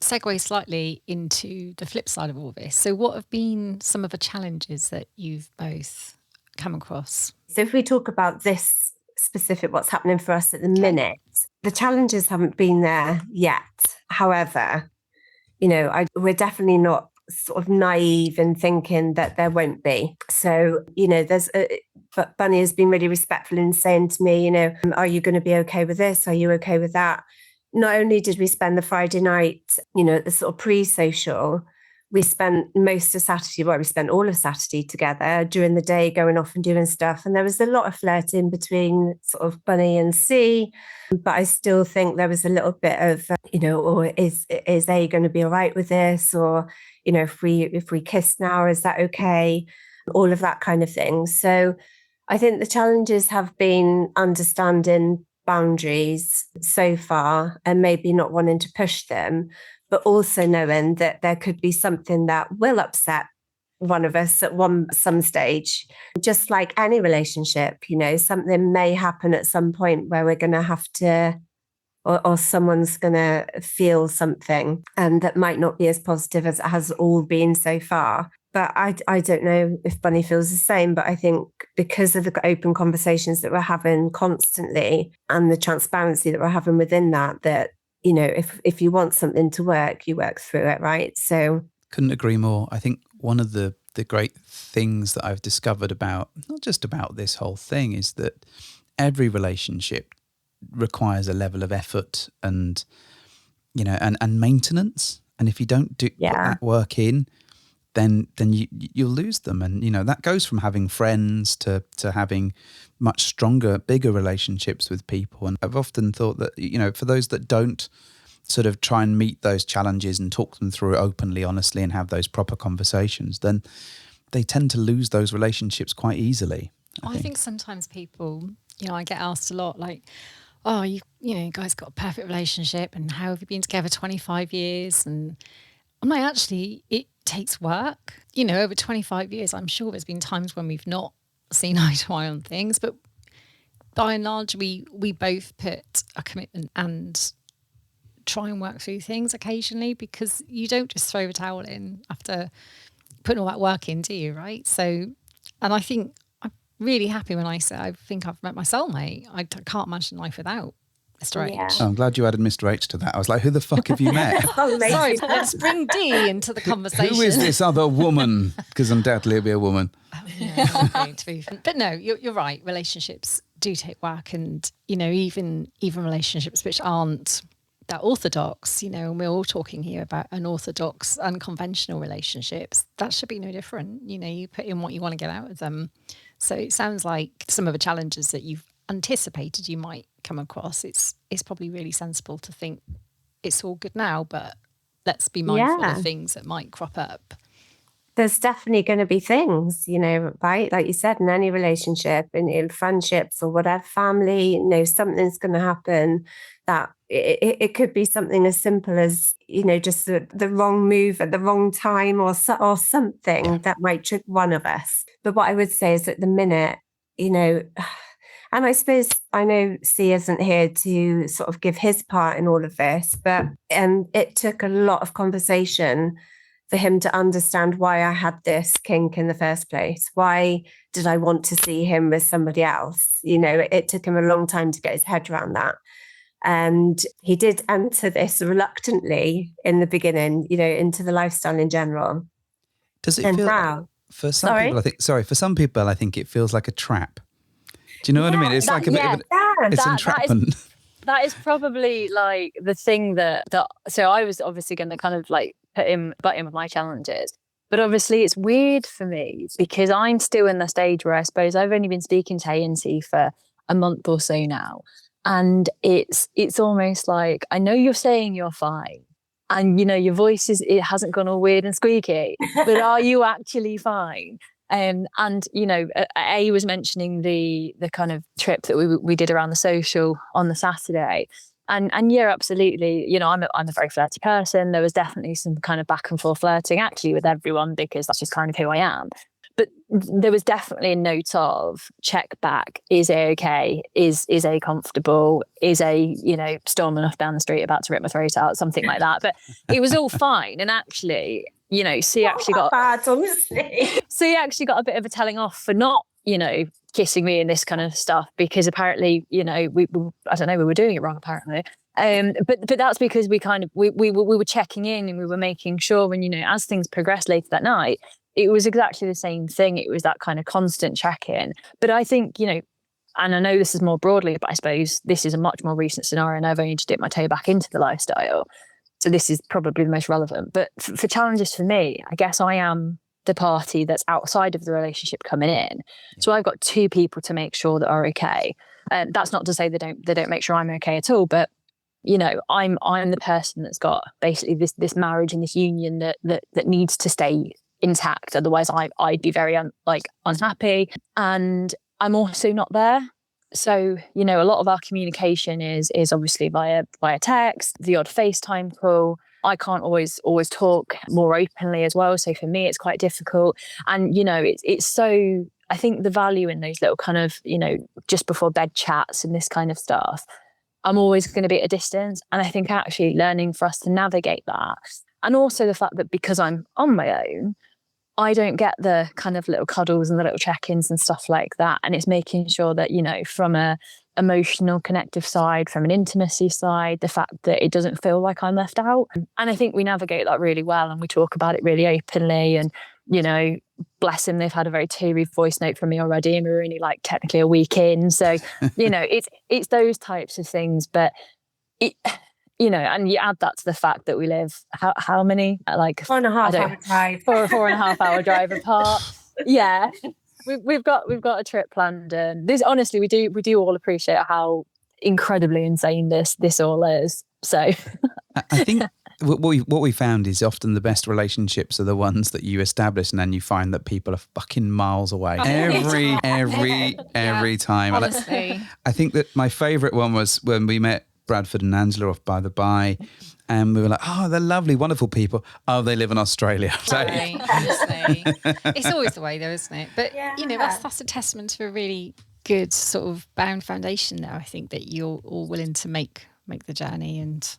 segue slightly into the flip side of all this. So what have been some of the challenges that you've both come across? So if we talk about this specific, what's happening for us at the minute, the challenges haven't been there yet. However, we're definitely not sort of naive in thinking that there won't be. So, but Bunny has been really respectful in saying to me, are you going to be okay with this? Are you okay with that? Not only did we spend the Friday night, at the sort of pre-social, we spent most of Saturday, we spent all of Saturday together during the day, going off and doing stuff. And there was a lot of flirting between sort of Bunny and C. But I still think there was a little bit of, or is A going to be all right with this? Or, if we kiss now, is that okay? All of that kind of thing. So I think the challenges have been understanding boundaries so far and maybe not wanting to push them, but also knowing that there could be something that will upset one of us at some stage. Just like any relationship, something may happen at some point where we're going to have to, or someone's going to feel something and that might not be as positive as it has all been so far. But I don't know if Bunny feels the same, but I think because of the open conversations that we're having constantly and the transparency that we're having within that, if you want something to work, you work through it, right? So couldn't agree more. I think one of the great things that I've discovered about, not just about this whole thing, is that every relationship requires a level of effort and, and maintenance. And if you don't put that work in, then you'll lose them. And, that goes from having friends to having much stronger, bigger relationships with people. And I've often thought that, for those that don't sort of try and meet those challenges and talk them through openly, honestly, and have those proper conversations, then they tend to lose those relationships quite easily. I think sometimes people, I get asked a lot like, oh, you guys got a perfect relationship and how have you been together 25 years? And I'm like, actually, it takes work. Over 25 years, I'm sure there's been times when we've not seen eye to eye on things, but by and large, we both put a commitment and try and work through things occasionally, because you don't just throw the towel in after putting all that work in, do you? Right. So, and I think I'm really happy when I say I think I've met my soulmate. I can't imagine life without Mr. H. Yeah. Oh, I'm glad you added Mr. H to that. I was like, who the fuck have you met? Sorry, let's bring D into the conversation. Who is this other woman? Because undoubtedly it'll be a woman. But no, you're right. Relationships do take work, and even relationships which aren't that orthodox, and we're all talking here about unorthodox, unconventional relationships. That should be no different. You put in what you want to get out of them. So it sounds like some of the challenges that you've anticipated you might come across, it's probably really sensible to think it's all good now, but let's be mindful of things that might crop up. There's definitely going to be things, right? Like you said, in any relationship, in friendships or whatever, family, something's going to happen that it could be something as simple as, just the wrong move at the wrong time or something that might trick one of us. But what I would say is at the minute, and I suppose I know C isn't here to sort of give his part in all of this, but it took a lot of conversation for him to understand why I had this kink in the first place. Why did I want to see him with somebody else? It took him a long time to get his head around that. And he did enter this reluctantly in the beginning, into the lifestyle in general. Does it and feel now, for some people? For some people, I think it feels like a trap. Do you know what I mean? It's like a bit of it's entrapment. That is probably like the thing that so I was obviously going to kind of like butt in with my challenges. But obviously it's weird for me because I'm still in the stage where I suppose I've only been speaking to ANC for a month or so now. And it's almost like, I know you're saying you're fine. And, your voice it hasn't gone all weird and squeaky, but are you actually fine? And A was mentioning the kind of trip that we did around the social on the Saturday. And yeah, absolutely. I'm a very flirty person. There was definitely some kind of back and forth flirting actually with everyone because that's just kind of who I am. But there was definitely a note of check back. Is A okay? Is A comfortable? Is A, storming off down the street about to rip my throat out? Something like that. But it was all fine. And actually, C actually got bad, honestly. C actually got a bit of a telling off for not, kissing me and this kind of stuff because apparently, we I don't know, we were doing it wrong apparently. But that's because we were checking in and we were making sure when, as things progressed later that night, it was exactly the same thing. It was that kind of constant check-in. But I think, and I know this is more broadly, but I suppose this is a much more recent scenario and I've only just dipped my toe back into the lifestyle. So this is probably the most relevant. But for challenges for me, I guess I am the party that's outside of the relationship coming in. So I've got two people to make sure that are okay. And that's not to say they don't make sure I'm okay at all, but I'm the person that's got basically this marriage and this union that needs to stay intact. Otherwise I'd be very unhappy, and I'm also not there. So, a lot of our communication is obviously via text, the odd FaceTime call. I can't always talk more openly as well. So for me, it's quite difficult. And, it's so, I think the value in those little kind of, just before bed chats and this kind of stuff, I'm always going to be at a distance. And I think actually learning for us to navigate that. And also the fact that because I'm on my own, I don't get the kind of little cuddles and the little check-ins and stuff like that. And it's making sure that, from a emotional connective side, from an intimacy side, the fact that it doesn't feel like I'm left out. And I think we navigate that really well and we talk about it really openly. And, bless them, they've had a very teary voice note from me already and we're only like technically a week in. So, it's those types of things. But you know, and you add that to the fact that we live how many, like 4.5 hour drive. 4.5 hour drive apart. Yeah. We've got a trip planned, and this, honestly, we do all appreciate how incredibly insane this all is. So I think what we found is often the best relationships are the ones that you establish and then you find that people are fucking miles away every time. Honestly. I think that my favourite one was when we met Bradford and Angela off by the Bay, and we were like, oh, they're lovely, wonderful people. Oh, they live in Australia. Right, honestly. It's always the way though, isn't it? But you know, that's a testament to a really good sort of bound foundation there. I think that you're all willing to make the journey and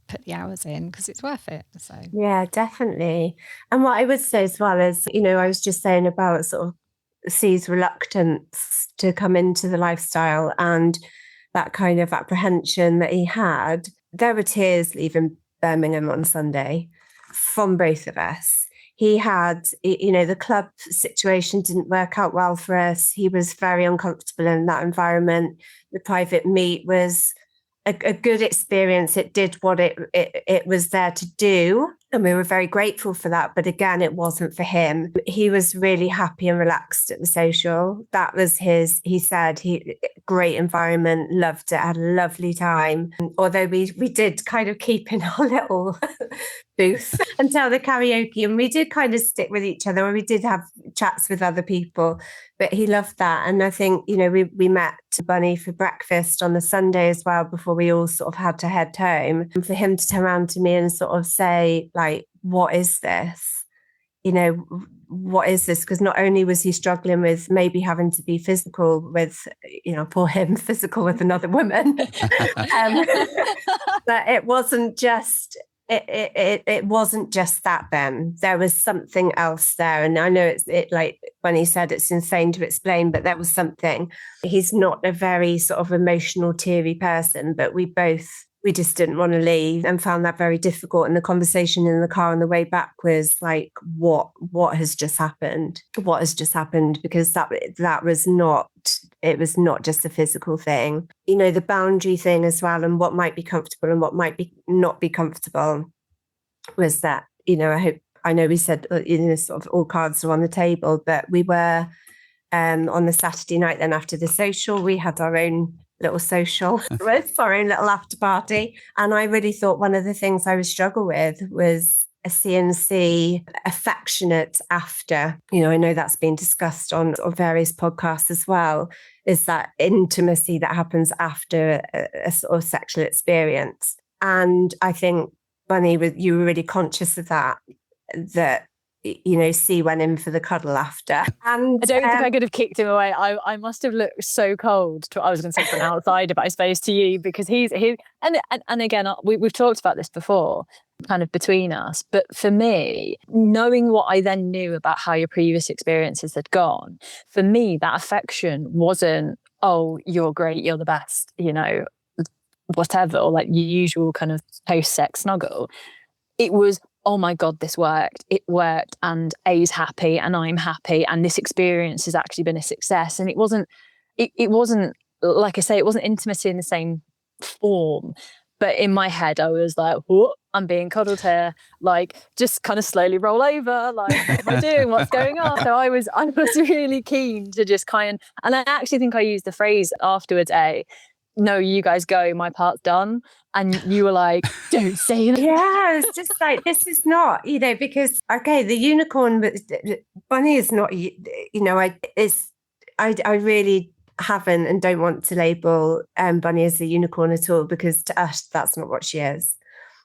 put the hours in because it's worth it. So Yeah, definitely. And what I would say as well is, you know, I was just saying about sort of C's reluctance to come into the lifestyle and that kind of apprehension that he had. There were tears leaving Birmingham on Sunday from both of us. He had, you know, the club situation didn't work out well for us. He was very uncomfortable in that environment. The private meet was a good experience. It did what it was there to do. And we were very grateful for that. But again, it wasn't for him. He was really happy and relaxed at the social. That was he said, great environment, loved it, had a lovely time. Although we did kind of keep in our little booth until the karaoke, and we did kind of stick with each other, and we did have chats with other people, but he loved that. And I think, you know, we met Bunny for breakfast on the Sunday as well before we all sort of had to head home. And for him to turn around to me and sort of say, like, what is this? You know, what is this? Because not only was he struggling with maybe having to be physical with, you know, poor him, physical with another woman, but it wasn't just it wasn't just that. Then there was something else there, and I know it like when he said it's insane to explain, but there was something. He's not a very sort of emotional, teary person, but we just didn't want to leave and found that very difficult. And the conversation in the car on the way back was like, what has just happened? What has just happened? Because that was not, it was not just a physical thing. You know, the boundary thing as well, and what might be comfortable and what might be not be comfortable was that, you know, I know we said, you know, sort of all cards are on the table, but we were on the Saturday night then after the social, we had our own little social with our own little after party. And I really thought one of the things I would struggle with was a CNC affectionate after. You know, I know that's been discussed on various podcasts as well, is that intimacy that happens after a sort of sexual experience. And I think, Bunny, you were really conscious of that, you know, C went in for the cuddle after. And I don't think I could have kicked him away. I must have looked so cold. I was going to say from outside, but I suppose to you, because he's and again, we've talked about this before, kind of between us. But for me, knowing what I then knew about how your previous experiences had gone, for me, that affection wasn't, oh, you're great, you're the best, you know, whatever, or like your usual kind of post-sex snuggle. It was, oh my God, this worked. It worked, and A's happy and I'm happy, and this experience has actually been a success. And it wasn't, like I say, it wasn't intimacy in the same form. But in my head, I was like, whoa, I'm being coddled here. Like, just kind of slowly roll over. Like, what am I doing? What's going on? So I was really keen to just and I actually think I used the phrase afterwards, no, you guys go, my part's done. And you were like, don't say that. Yeah, it's just like, this is not, you know, because, okay, the unicorn, but Bunny is not, you know, I really haven't and don't want to label Bunny as a unicorn at all, because to us, that's not what she is.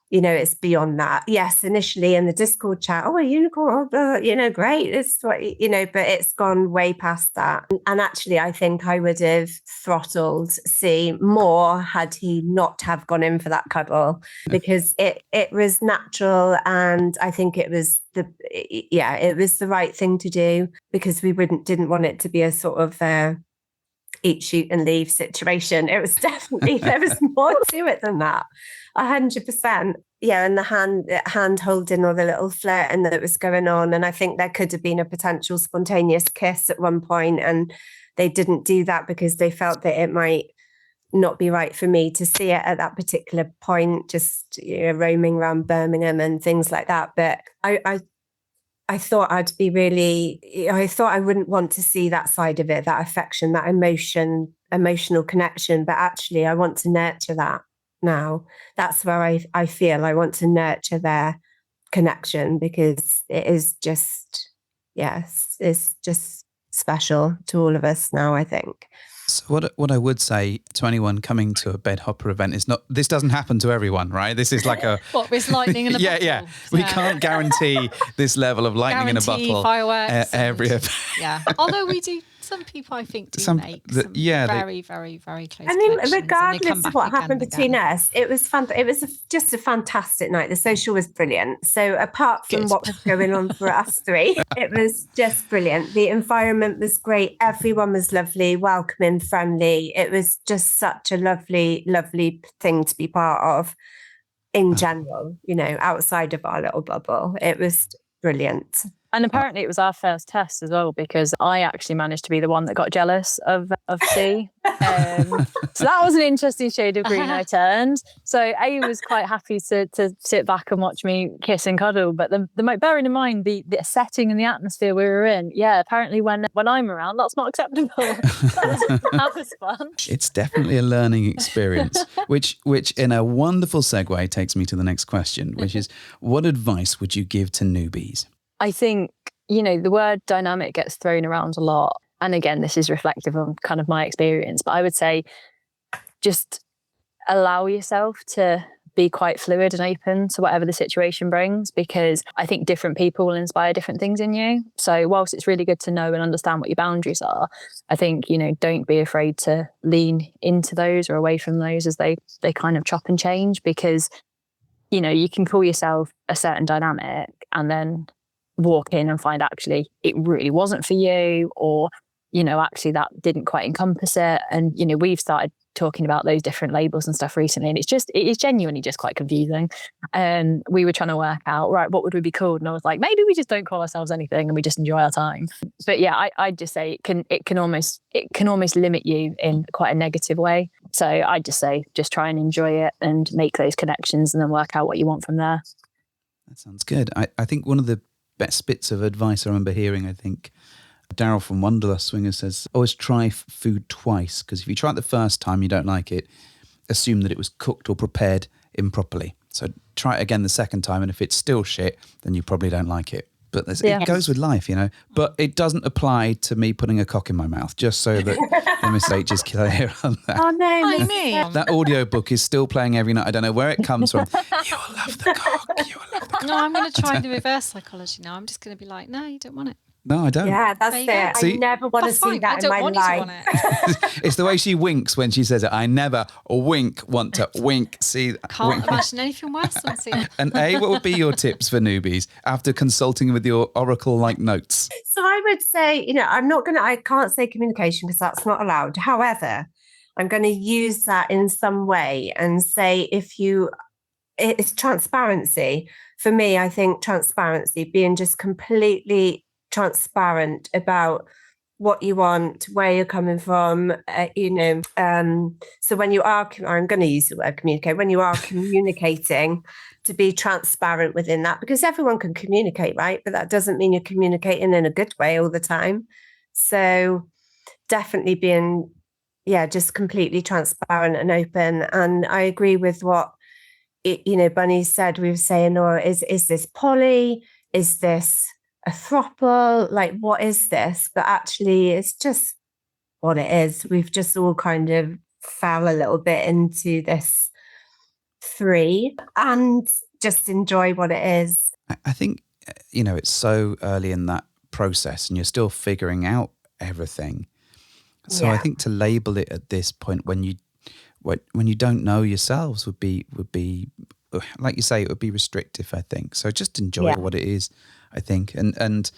You know, it's beyond that. Yes, initially in the Discord chat, oh, a unicorn, oh, you know, great. It's what, you know, but it's gone way past that. And actually, I think I would have throttled C more had he not have gone in for that cuddle, because it was natural. And I think it was it was the right thing to do, because we didn't want it to be a sort of eat, shoot and leave situation. It was definitely, there was more to it than that. 100%. Yeah, and the hand holding or the little flirting that was going on. And I think there could have been a potential spontaneous kiss at one point, and they didn't do that because they felt that it might not be right for me to see it at that particular point, just roaming around Birmingham and things like that. But I thought I thought I wouldn't want to see that side of it, that affection, that emotional connection. But actually, I want to nurture that now. That's where I feel I want to nurture their connection, because it is just, yes, it's just special to all of us now, I think. So what I would say to anyone coming to a bed hopper event is this doesn't happen to everyone, right? This is like a What, with lightning in a bottle? Yeah. We can't guarantee this level of lightning in a bottle. Fireworks. Every yeah. Although we do, some people I think do make some very, very, very close. I mean, connections, regardless of what happened between us, it was fun. It was just a fantastic night. The social was brilliant. So apart from what was going on for us three, it was just brilliant. The environment was great. Everyone was lovely, welcoming, friendly. It was just such a lovely, lovely thing to be part of in general, outside of our little bubble. It was brilliant. And apparently it was our first test as well, because I actually managed to be the one that got jealous of C. So that was an interesting shade of green I turned. So A was quite happy to sit back and watch me kiss and cuddle. But bearing in mind the setting and the atmosphere we were in, apparently when I'm around, that's not acceptable. That was fun. It's definitely a learning experience, which in a wonderful segue takes me to the next question, which is, what advice would you give to newbies? I think, the word dynamic gets thrown around a lot. And again, this is reflective of kind of my experience, but I would say just allow yourself to be quite fluid and open to whatever the situation brings, because I think different people will inspire different things in you. So whilst it's really good to know and understand what your boundaries are, I think, don't be afraid to lean into those or away from those as they kind of chop and change, because, you can call yourself a certain dynamic and then walk in and find actually it really wasn't for you, or actually that didn't quite encompass it. And we've started talking about those different labels and stuff recently, and it is genuinely just quite confusing. And we were trying to work out, right, what would we be called? And I was like, maybe we just don't call ourselves anything and we just enjoy our time. But yeah, I'd just say it can almost limit you in quite a negative way. So I'd just say just try and enjoy it and make those connections and then work out what you want from there. That sounds good. I think one of the best bits of advice I remember hearing, I think Daryl from Wanderlust Swingers says, always try food twice, because if you try it the first time you don't like it, assume that it was cooked or prepared improperly. So try it again the second time, and if it's still shit, then you probably don't like it. But it goes with life, But it doesn't apply to me putting a cock in my mouth, just so that the mistake is clear on that. Oh, no. I mean, that audiobook is still playing every night. I don't know where it comes from. You'll love the cock. You'll love the cock. no, I'm going to try the reverse psychology now. I'm just going to be like, no, you don't want it. No, I don't. Yeah, that's There you it. go. See? I never want to That's see fine. that I in don't my want you to life. want it. It's the way she winks when she says it. I never want to wink. See, Can't wink. imagine anything worse than seeing. And what would be your tips for newbies after consulting with your oracle-like notes? So I would say, I can't say communication because that's not allowed. However, I'm going to use that in some way and say, it's transparency. For me, I think transparency, being just completely transparent about what you want, where you're coming from, so when you are, I'm going to use the word communicate, when you are communicating, to be transparent within that, because everyone can communicate, right? But that doesn't mean you're communicating in a good way all the time. So definitely being, just completely transparent and open. And I agree with what, Bunny said. We were saying, or is this poly? Is this a throuple? Like, what is this? But actually, it's just what it is. We've just all kind of fell a little bit into this 3 and just enjoy what it is. I think, it's so early in that process and you're still figuring out everything. So I think to label it at this point when you don't know yourselves would be like you say, it would be restrictive, I think. So just enjoy what it is, I think. And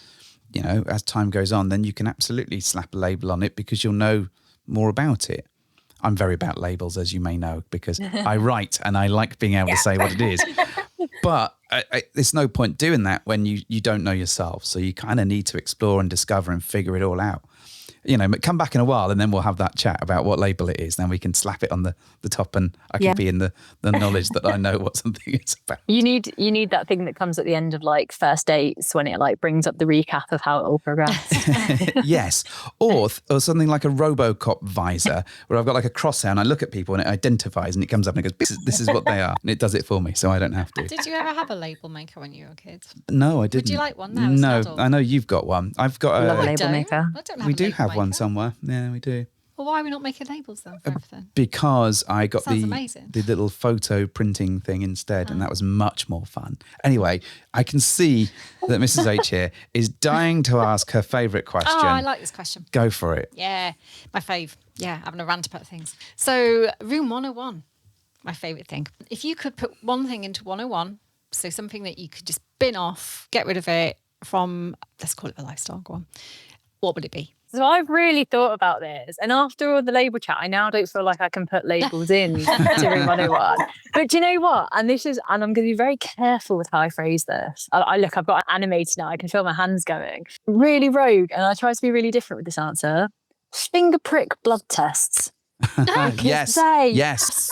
as time goes on, then you can absolutely slap a label on it because you'll know more about it. I'm very about labels, as you may know, because I write and I like being able to say what it is. But there's no point doing that when you don't know yourself. So you kind of need to explore and discover and figure it all out. come back in a while and then we'll have that chat about what label it is. Then we can slap it on the top and I can be in the knowledge that I know what something is about. You need that thing that comes at the end of like first dates when it like brings up the recap of how it all progressed. Yes. Or something like a RoboCop visor where I've got like a crosshair and I look at people and it identifies and it comes up and it goes, this is what they are. And it does it for me so I don't have to. Did you ever have a label maker when you were a kid? No, I didn't. Would you like one now? As an No, adult? I know you've got one. I've got Love a a... label maker. I don't have We a do label have one maker. somewhere. Yeah, we do. Well, why are we not making labels then for everything? Because I got Sounds amazing. the little photo printing thing instead, and that was much more fun. Anyway, I can see that Mrs. H here is dying to ask her favourite question. Oh, I like this question. Go for it. Yeah, my fave. Yeah, having a rant about things. So, room 101, my favourite thing. If you could put one thing into 101, so something that you could just bin off, get rid of it from, let's call it a lifestyle, go on, what would it be? So I've really thought about this, and after all the label chat, I now don't feel like I can put labels in to Room 101. But do you know what? And I'm going to be very careful with how I phrase this. I've got animated now. I can feel my hands going. Really rogue, and I try to be really different with this answer. Finger prick blood tests. Yes.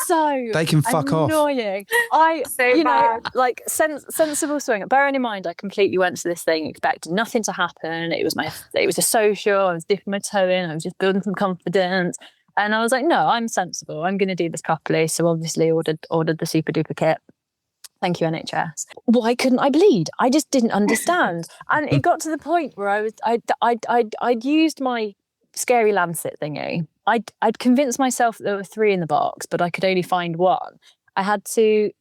So They can fuck off. annoying. Like sensible swing. Bearing in mind, I completely went to this thing expecting nothing to happen. It was a social. I was dipping my toe in. I was just building some confidence, and I was like, no, I'm sensible. I'm going to do this properly. So obviously ordered the super duper kit. Thank you, NHS. Why couldn't I bleed? I just didn't understand, and it got to the point where I'd used my scary Lancet thingy. I'd convinced myself that there were 3 in the box, but I could only find 1. I had to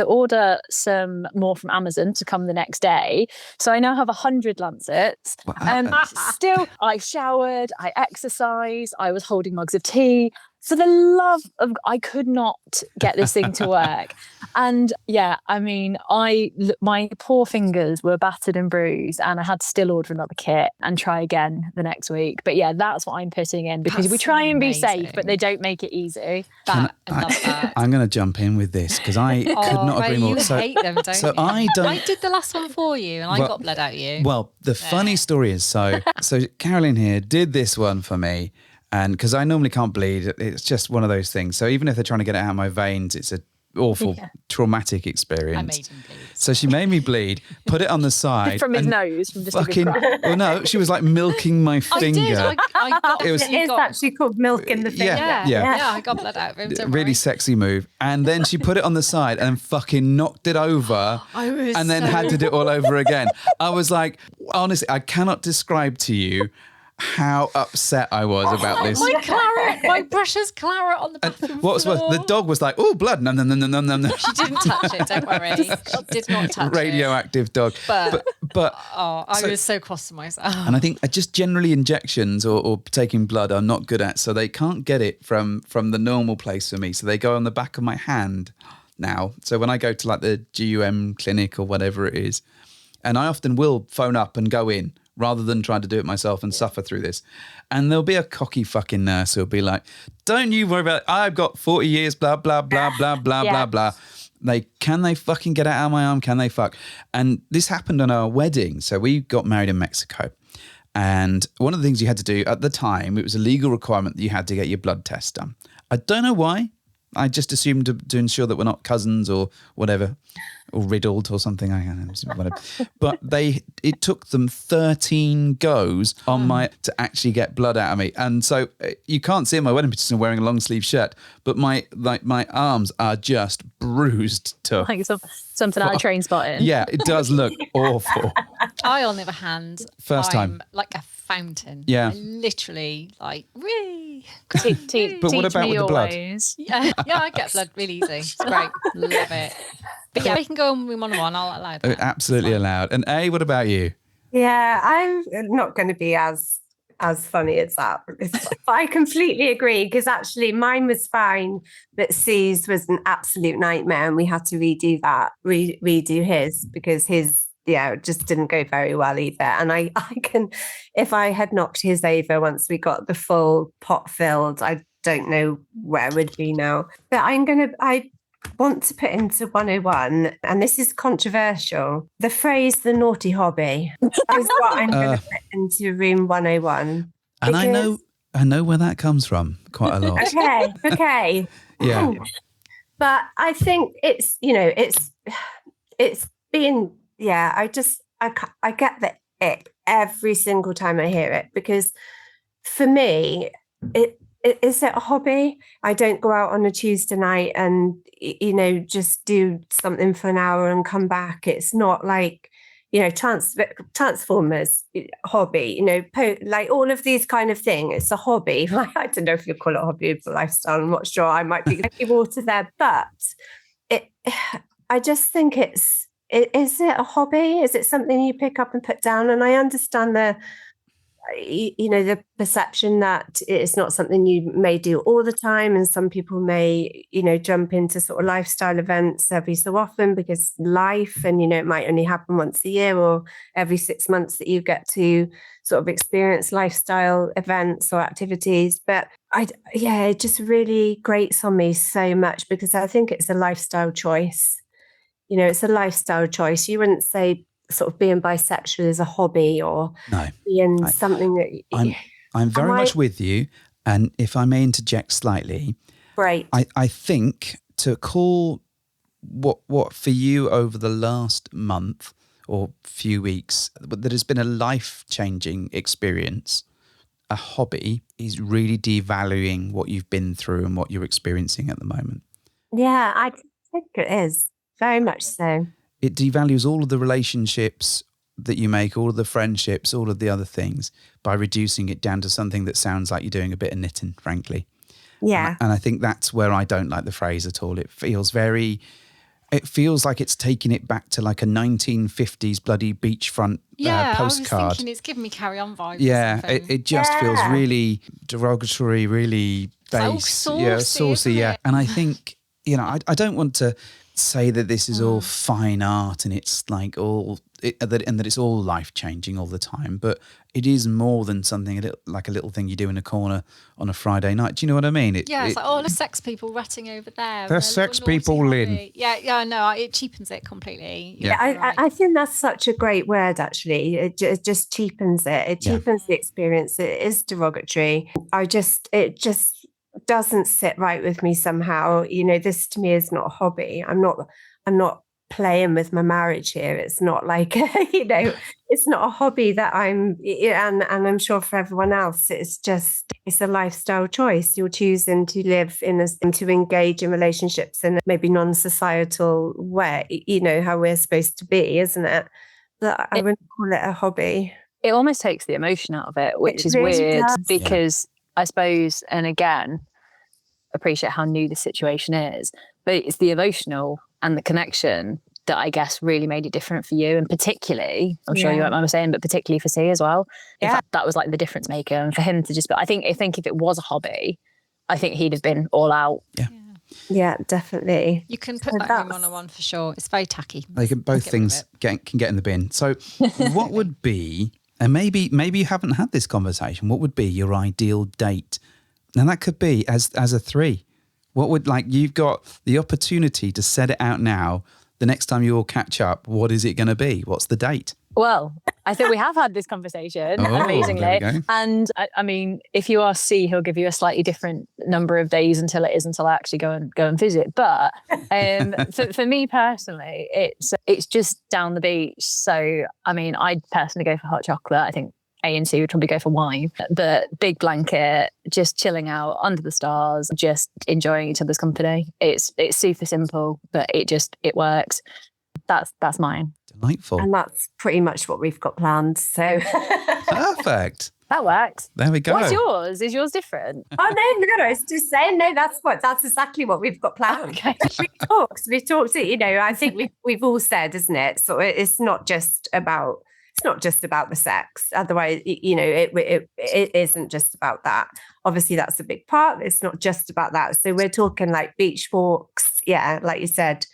order some more from Amazon to come the next day. So I now have 100 Lancets. Still, I showered, I exercised, I was holding mugs of tea. For the love of, I could not get this thing to work. And yeah, I mean, my poor fingers were battered and bruised, and I had to still order another kit and try again the next week. But yeah, that's what I'm putting in, because we try and be safe, but they don't make it easy. I love that. I'm going to jump in with this because I could not agree more. You hate them, don't you? I did the last one for you, and I got blood out of you. Well, the funny story is, so Carolyn here did this one for me. And because I normally can't bleed, it's just one of those things. So even if they're trying to get it out of my veins, it's an awful, traumatic experience. I made him bleed. So she made me bleed, put it on the side. From his nose, from just fucking, well, no, she was like milking my finger. I did. I got It was- It is actually called milk in the finger. Yeah. I got blood out of him. Don't Really worry. sexy move. And then she put it on the side and fucking knocked it over and then had to do it all over again. I was like, honestly, I cannot describe to you how upset I was about this. My claret, my precious claret on the bathroom What was floor. the dog was like, oh, blood, no. She didn't touch it, don't worry. She did not touch it. Radioactive dog. But I was so cross to myself. and I think just generally injections or taking blood I'm not good at, so they can't get it from the normal place for me. So they go on the back of my hand now. So when I go to like the GUM clinic or whatever it is, and I often will phone up and go in rather than trying to do it myself and suffer through this. And there'll be a cocky fucking nurse who'll be like, don't you worry about it. I've got 40 years, blah, blah, blah, blah, blah, blah, blah. Can they fucking get it out of my arm? Can they fuck? And this happened on our wedding. So we got married in Mexico. And one of the things you had to do at the time, it was a legal requirement that you had to get your blood test done. I don't know why. I just assumed to ensure that we're not cousins or whatever, or riddled or something. I don't know, whatever. But it took them 13 goes on to actually get blood out of me. And so you can't see in my wedding pictures I'm wearing a long sleeve shirt, but my arms are just bruised to. Like something out of Train Spotting. Yeah, it does look awful. I, on the other hand, First I'm time. like a fountain. Yeah. I literally like, wee. But what about with the blood? Ways. Yeah, I get blood really easy. It's great. Love it. But yeah, we can go on room 101. I'll allow that. Absolutely allowed. And A, what about you? Yeah, I'm not going to be as funny as that. But I completely agree, because actually mine was fine, but C's was an absolute nightmare, and we had to redo his because his just didn't go very well either. And I can, if I had knocked his over once we got the full pot filled, I don't know where we'd be now. But I want to put into 101, and this is controversial, the phrase "the naughty hobby" is what I'm going to put into room 101. And I know where that comes from quite a lot. Okay. Yeah. But I think it's, it's been, I get the ick every single time I hear it, because for me, is it a hobby? I don't go out on a Tuesday night and, just do something for an hour and come back. It's not like, Transformers hobby, like all of these kind of things. It's a hobby. I don't know if you call it a hobby for lifestyle. I'm not sure. I might be water there, but I just think is it a hobby? Is it something you pick up and put down? And I understand the perception that it's not something you may do all the time, and some people may jump into sort of lifestyle events every so often because life, and it might only happen once a year or every 6 months that you get to sort of experience lifestyle events or activities. But it just really grates on me so much, because I think it's a lifestyle choice. It's a lifestyle choice. You wouldn't say sort of being bisexual is a hobby or being something that I'm very much with you. And if I may interject slightly, great. I think to call what for you over the last month or few weeks that has been a life-changing experience, a hobby, is really devaluing what you've been through and what you're experiencing at the moment. Yeah, I think it is. Very much so. It devalues all of the relationships that you make, all of the friendships, all of the other things, by reducing it down to something that sounds like you're doing a bit of knitting, frankly. Yeah. And I think that's where I don't like the phrase at all. It feels like it's taking it back to like a 1950s bloody beachfront postcard. I was thinking it's giving me Carry On vibes. Yeah, it just feels really derogatory, really base. Saucy. Yeah. And I think, I don't want to say that this is all fine art and it's like that it's all life changing all the time, but it is more than something like a little thing you do in a corner on a Friday night. Do you know what I mean? It's like all the sex people ratting over there. There's sex people, Lynn. No, it cheapens it completely. I think that's such a great word, actually. It just cheapens it. It cheapens the experience. It is derogatory. It just doesn't sit right with me somehow. This to me is not a hobby. I'm not playing with my marriage here. It's not like it's not a hobby that I'm and I'm sure for everyone else it's a lifestyle choice. You're choosing to live and to engage in relationships in a maybe non-societal way, how we're supposed to be, isn't it? But I wouldn't call it a hobby. It almost takes the emotion out of it, which is really weird because I suppose, and again, appreciate how new the situation is, but it's the emotional and the connection that I guess really made it different for you. And particularly, I'm sure you won't mind me saying, but particularly for C as well. Yeah. That was like the difference maker. And for him to just, I think if it was a hobby, I think he'd have been all out. Yeah, definitely. You can put that in 101 for sure. It's very tacky. They can both things can get in the bin. So what would be, and maybe you haven't had this conversation, what would be your ideal date? Now that could be as a 3. What would, you've got the opportunity to set it out now. The next time you all catch up, what is it going to be? What's the date? Well, I think we have had this conversation, amazingly. And I mean, if you ask C, he'll give you a slightly different number of days until I actually go and visit. But for me personally, it's just down the beach. So, I mean, I'd personally go for hot chocolate. I think A and C would probably go for wine. But big blanket, just chilling out under the stars, just enjoying each other's company. It's super simple, but it works. That's mine. Delightful. And that's pretty much what we've got planned. So perfect. That works. There we go. What's yours? Is yours different? No, I was just saying, that's exactly what we've got planned. Okay. We've talked, I think we've all said, isn't it? So it's not just about the sex. Otherwise, it isn't just about that. Obviously, that's a big part. It's not just about that. So we're talking like beach walks. Yeah, like you said,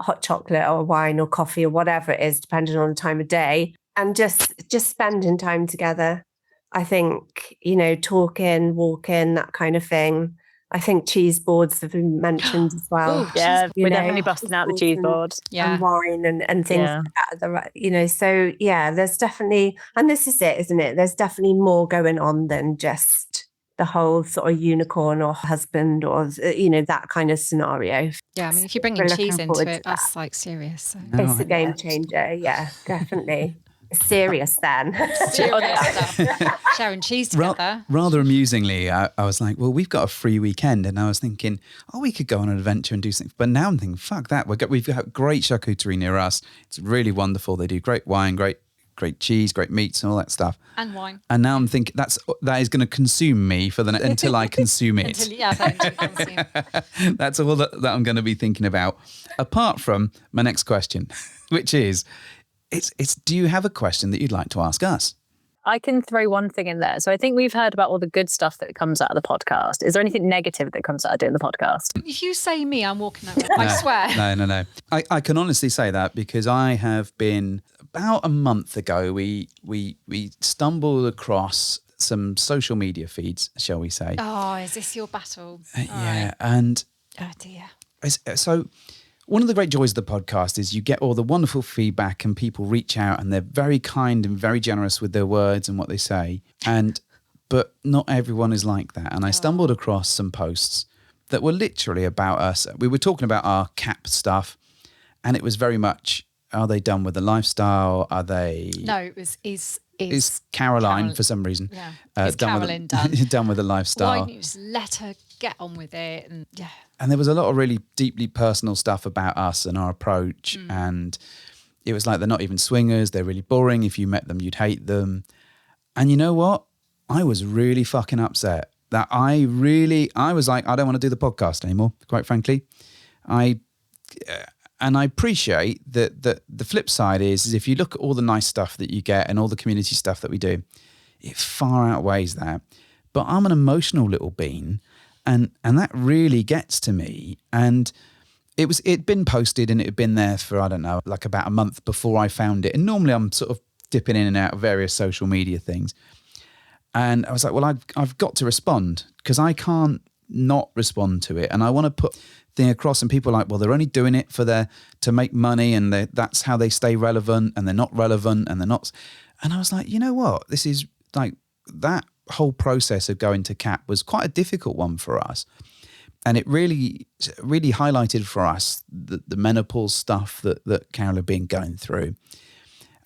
hot chocolate or wine or coffee or whatever it is, depending on the time of day, and just spending time together. I think, talking, walking, that kind of thing. I think cheese boards have been mentioned as well. Oh, Yeah, You we're know, definitely busting out the cheese cheese boards board. Yeah. and wine and things Yeah. like that. So yeah, there's definitely, and this is it, isn't it? There's definitely more going on than just the whole sort of unicorn or husband or, that kind of scenario. Yeah, I mean, if you're We're bringing cheese looking into forward it, to that. that's like serious. So. No, It's a game changer. Yeah, definitely. Serious then. Serious stuff. Sharing cheese together. Rather amusingly, I was like, well, we've got a free weekend. And I was thinking, we could go on an adventure and do something. But now I'm thinking, fuck that. We've got great charcuterie near us. It's really wonderful. They do great wine, great cheese, great meats and all that stuff. And wine. And now I'm thinking that is going to consume me until I consume it. Until you consume. That's all that I'm going to be thinking about. Apart from my next question, which is, do you have a question that you'd like to ask us? I can throw one thing in there. So I think we've heard about all the good stuff that comes out of the podcast. Is there anything negative that comes out of doing the podcast? If you say me, I'm walking over. I swear. No. I can honestly say that because I have been, about a month ago, we stumbled across some social media feeds, shall we say. Oh, is this your battle? Yeah. Right. And Oh, dear. so one of the great joys of the podcast is you get all the wonderful feedback and people reach out and they're very kind and very generous with their words and what they say. But not everyone is like that. And I stumbled across some posts that were literally about us. We were talking about our CAP stuff and it was very much, are they done with the lifestyle? Are they... No, it was, is Caroline for some reason. Yeah. Is Carolyn done? Done with the lifestyle. Why don't you just let her get on with it? And yeah. And there was a lot of really deeply personal stuff about us and our approach. And it was like, they're not even swingers. They're really boring. If you met them, you'd hate them. And you know what? I was really fucking upset that I was like, I don't want to do the podcast anymore, quite frankly. And I appreciate that the flip side is if you look at all the nice stuff that you get and all the community stuff that we do, it far outweighs that. But I'm an emotional little bean. And that really gets to me. And it'd been posted and it had been there for, I don't know, like about a month before I found it. And normally I'm sort of dipping in and out of various social media things. And I was like, well, I've got to respond because I can't not respond to it. And I want to put thing across and people are like, well, they're only doing it to make money and that's how they stay relevant and they're not relevant and they're not. And I was like, you know what? This is like that whole process of going to CAP was quite a difficult one for us. And it really, really highlighted for us the menopause stuff that Carol had been going through.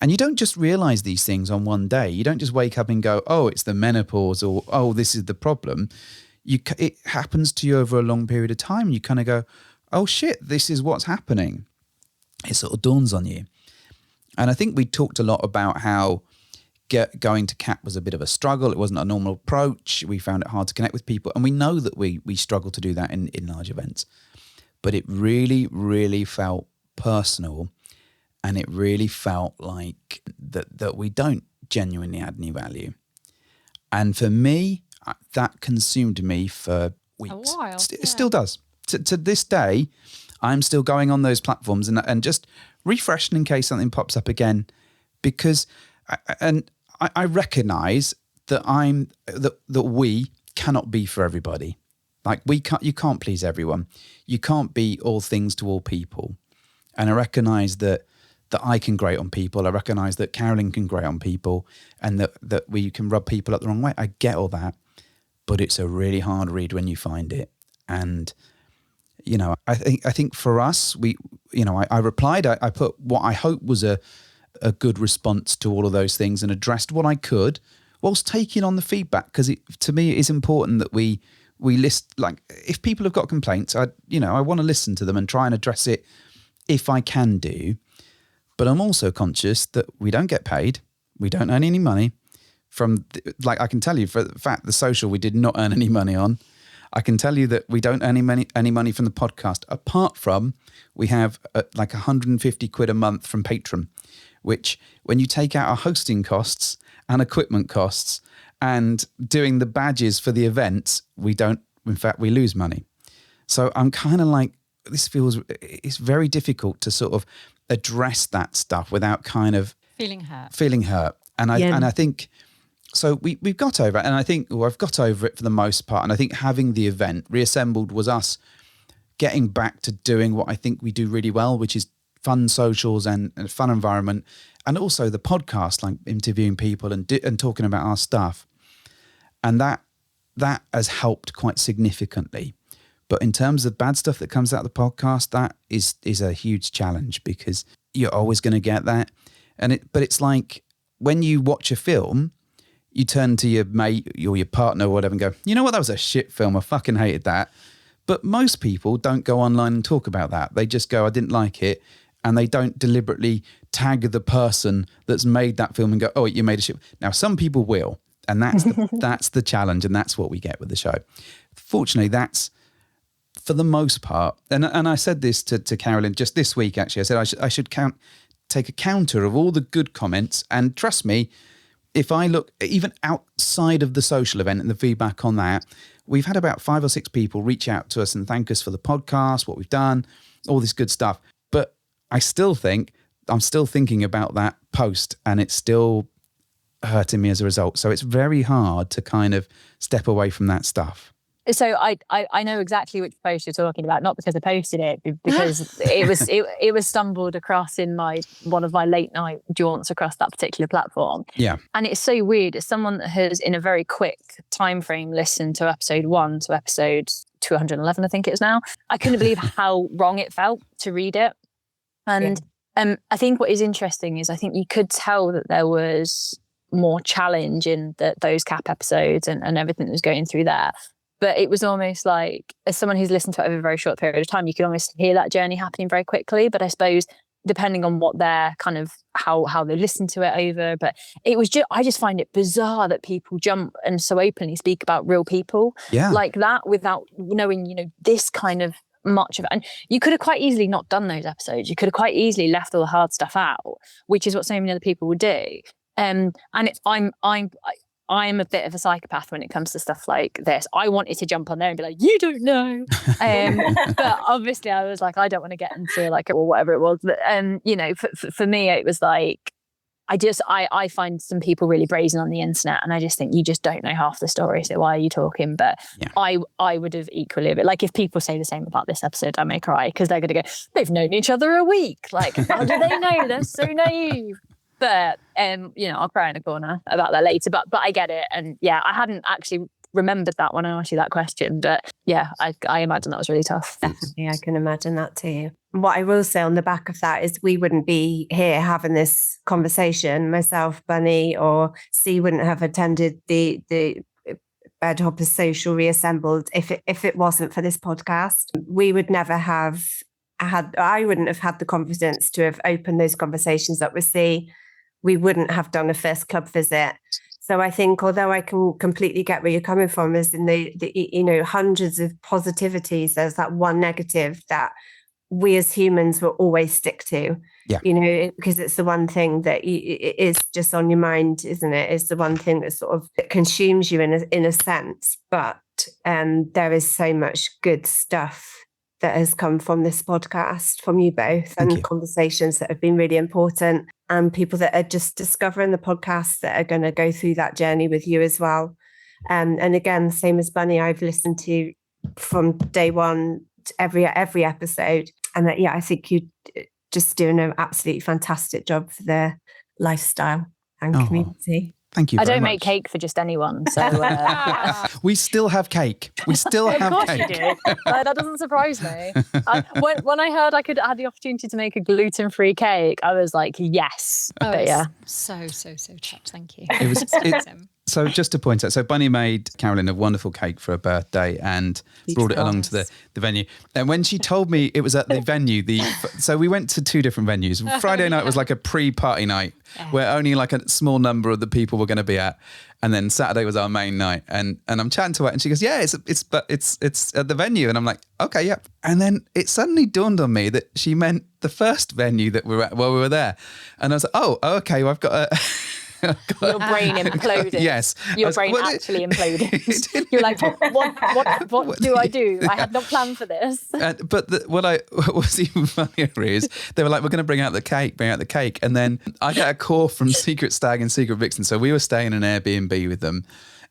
And you don't just realize these things on one day. You don't just wake up and go, oh, it's the menopause or, oh, this is the problem. It happens to you over a long period of time. You kind of go, oh shit, this is what's happening. It sort of dawns on you. And I think we talked a lot about how going to CAP was a bit of a struggle. It wasn't a normal approach. We found it hard to connect with people. And we know that we struggle to do that in large events. But it really, really felt personal. And it really felt like that we don't genuinely add any value. And for me, that consumed me for weeks. A while. It still does. To this day, I'm still going on those platforms and just refreshing in case something pops up again. Because I recognise that we cannot be for everybody. Like you can't please everyone. You can't be all things to all people. And I recognise that I can grate on people. I recognise that Carolyn can grate on people and that we can rub people up the wrong way. I get all that. But it's a really hard read when you find it. And, you know, I think for us, I replied, I put what I hope was a good response to all of those things and addressed what I could whilst taking on the feedback. Because to me, it is important that we list, like, if people have got complaints, I want to listen to them and try and address it if I can do. But I'm also conscious that we don't get paid. We don't earn any money from, I can tell you for the fact, the social we did not earn any money on. I can tell you that we don't earn any money from the podcast, apart from we have like 150 quid a month from Patreon, which when you take out our hosting costs and equipment costs and doing the badges for the events, we lose money. So I'm kind of like, it's very difficult to sort of address that stuff without kind of Feeling hurt. And I think So we've got over it, and I think I've got over it for the most part. And I think having the event reassembled was us getting back to doing what I think we do really well, which is fun socials and a fun environment, and also the podcast, like interviewing people and talking about our stuff. And that has helped quite significantly. But in terms of bad stuff that comes out of the podcast, that is a huge challenge, because you're always going to get that. But it's like when you watch a film, you turn to your mate or your partner or whatever and go, you know what, that was a shit film. I fucking hated that. But most people don't go online and talk about that. They just go, I didn't like it. And they don't deliberately tag the person that's made that film and go, oh, you made a shit. Now, some people will. And that's the challenge. And that's what we get with the show. Fortunately, that's for the most part. And I said this to Carolyn just this week, actually. I said I should take a counter of all the good comments. And trust me, if I look even outside of the social event and the feedback on that, we've had about 5 or 6 people reach out to us and thank us for the podcast, what we've done, all this good stuff. But I'm still thinking about that post, and it's still hurting me as a result. So it's very hard to kind of step away from that stuff. So I know exactly which post you're talking about, not because I posted it, because it was stumbled across in one of my late night jaunts across that particular platform. Yeah. And it's so weird. As someone that has, in a very quick time frame, listened to episode 1 to episode 211, I think it is now, I couldn't believe how wrong it felt to read it. And I think what is interesting is I think you could tell that there was more challenge in those cap episodes and everything that was going through there. But it was almost like, as someone who's listened to it over a very short period of time, you could almost hear that journey happening very quickly. But I suppose depending on what they're kind of how they listen to it over. But it was I just find it bizarre that people jump and so openly speak about real people like that without knowing, this kind of much of it. And you could have quite easily not done those episodes. You could have quite easily left all the hard stuff out, which is what so many other people would do. I'm a bit of a psychopath when it comes to stuff like this. I wanted to jump on there and be like, you don't know. But obviously I was like, I don't want to get into or whatever it was. But, for me, it was like, I find some people really brazen on the internet, and I just think you just don't know half the story. So why are you talking? But I would have equally a bit, like, if people say the same about this episode, I may cry, because they're going to go, they've known each other a week. Like, how do they know? They're so naive. But I'll cry in a corner about that later. But I get it, and I hadn't actually remembered that when I asked you that question. But I imagine that was really tough. Definitely, I can imagine that too. What I will say on the back of that is we wouldn't be here having this conversation. Myself, Bunny, or C wouldn't have attended the Bedhoppers Social Reassembled if it wasn't for this podcast. We would never have I wouldn't have had the confidence to have opened those conversations up with C. We wouldn't have done a first club visit. So I think, although I can completely get where you're coming from, is in the hundreds of positivities, there's that one negative that we as humans will always stick to. Yeah. Because it's the one thing that it is just on your mind, isn't it? It's the one thing that sort of consumes you in a sense. But there is so much good stuff that has come from this podcast, from you both, and conversations that have been really important, and people that are just discovering the podcast that are going to go through that journey with you as well. And again, same as Bunny, I've listened to from day one to every episode, and I think you're just doing an absolutely fantastic job for the lifestyle and community. Thank you. I don't much. make cake for just anyone. So we still have cake. We still have cake. Of course you do. That doesn't surprise me. When I heard I had the opportunity to make a gluten-free cake, I was like, yes. But so touched. Thank you. So just to point out, so Bunny made Carolyn a wonderful cake for her birthday and brought it along to the venue. And when she told me it was at the venue, so we went to 2 different venues. Friday night was like a pre-party night where only like a small number of the people were going to be at. And then Saturday was our main night. And I'm chatting to her and she goes, yeah, it's at the venue. And I'm like, okay, yeah. And then it suddenly dawned on me that she meant the first venue that we were at while we were there. And I was like, oh, okay, well, I've got Your brain imploded. Yes. Your Was- brain well, it- actually imploded. it didn't- You're like, what do I do? I had not planned for this. But what was even funnier is they were like, we're going to bring out the cake. And then I got a call from Secret Stag and Secret Vixen. So we were staying in an Airbnb with them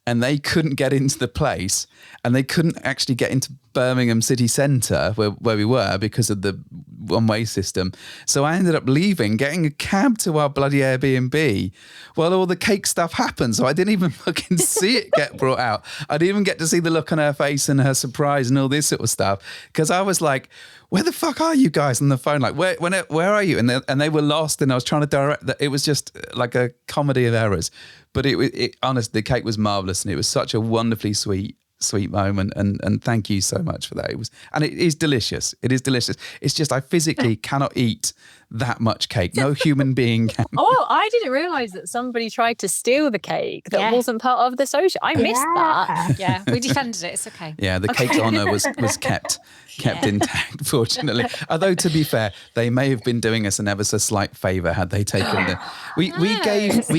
and they couldn't get into the place and they couldn't actually get into Birmingham city centre where we were because of the one-way system. So I ended up leaving, getting a cab to our bloody Airbnb while all the cake stuff happened. So I didn't even fucking see it get brought out. I didn't even get to see the look on her face and her surprise and all this sort of stuff. Because I was like, where the fuck are you guys on the phone? Like, where are you? And they were lost and I was trying to direct that. It was just like a comedy of errors. But it honestly, the cake was marvellous and it was such a wonderfully sweet moment and thank you so much for that. It is delicious. It is delicious. It's just I physically cannot eat that much cake. No human being can. Oh, I didn't realise that somebody tried to steal the cake that wasn't part of the social. I missed that. Yeah, we defended it. It's okay. Yeah, the cake's honour was kept intact, fortunately. Although to be fair, they may have been doing us an ever so slight favour had they taken the. We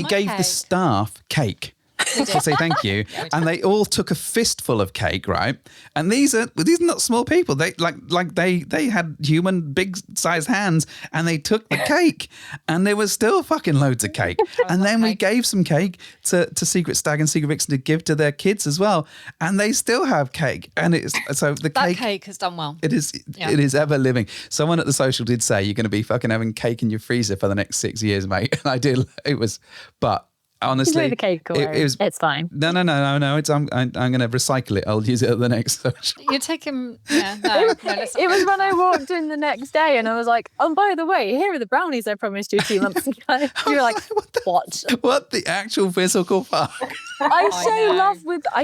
gave the staff cake. To say thank you, and they all took a fistful of cake, right? And these are not small people. They they had human big sized hands, and they took the cake, and there was still fucking loads of cake. And then we gave some cake to Secret Stag and Secret Vixen to give to their kids as well, and they still have cake. And it's so the That cake has done well. It is ever living. Someone at the social did say you're going to be fucking having cake in your freezer for the next 6 years, mate. And I did. It was, but. Honestly, threw the cake away. It's fine. No. It's I'm going to recycle it. I'll use it at the next social. You're taking, let's It was when I walked in the next day and I was like, oh, by the way, here are the brownies I promised you 2 months ago. You were like, what? What the actual physical fuck? I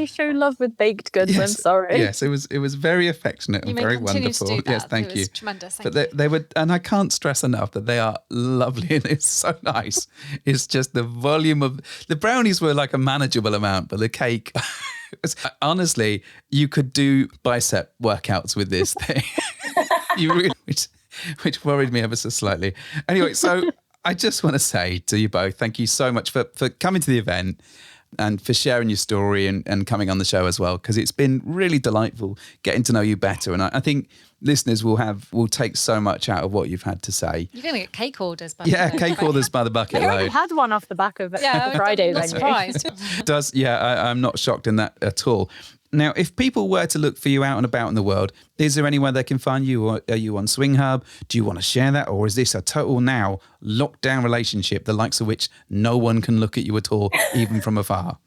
show love with baked goods. Yes, I'm sorry. Yes, it was very affectionate and You may very continue to wonderful. do that. Yes, thank It you. was tremendous. But Thank you. they were, and I can't stress enough that they are lovely and it's so nice. It's just the volume of the brownies were like a manageable amount, but the cake. Honestly, you could do bicep workouts with this thing. You really, which worried me ever so slightly. Anyway, so I just want to say to you both, thank you so much for coming to the event and for sharing your story and coming on the show as well, because it's been really delightful getting to know you better. And I think listeners will take so much out of what you've had to say. You're going to get cake orders. Cake orders by the bucket I already load. had one off the back of Friday's. I'm not surprised. I'm not shocked in that at all. Now, if people were to look for you out and about in the world, is there anywhere they can find you? Or are you on Swing Hub? Do you want to share that? Or is this a total now lockdown relationship, the likes of which no one can look at you at all, even from afar?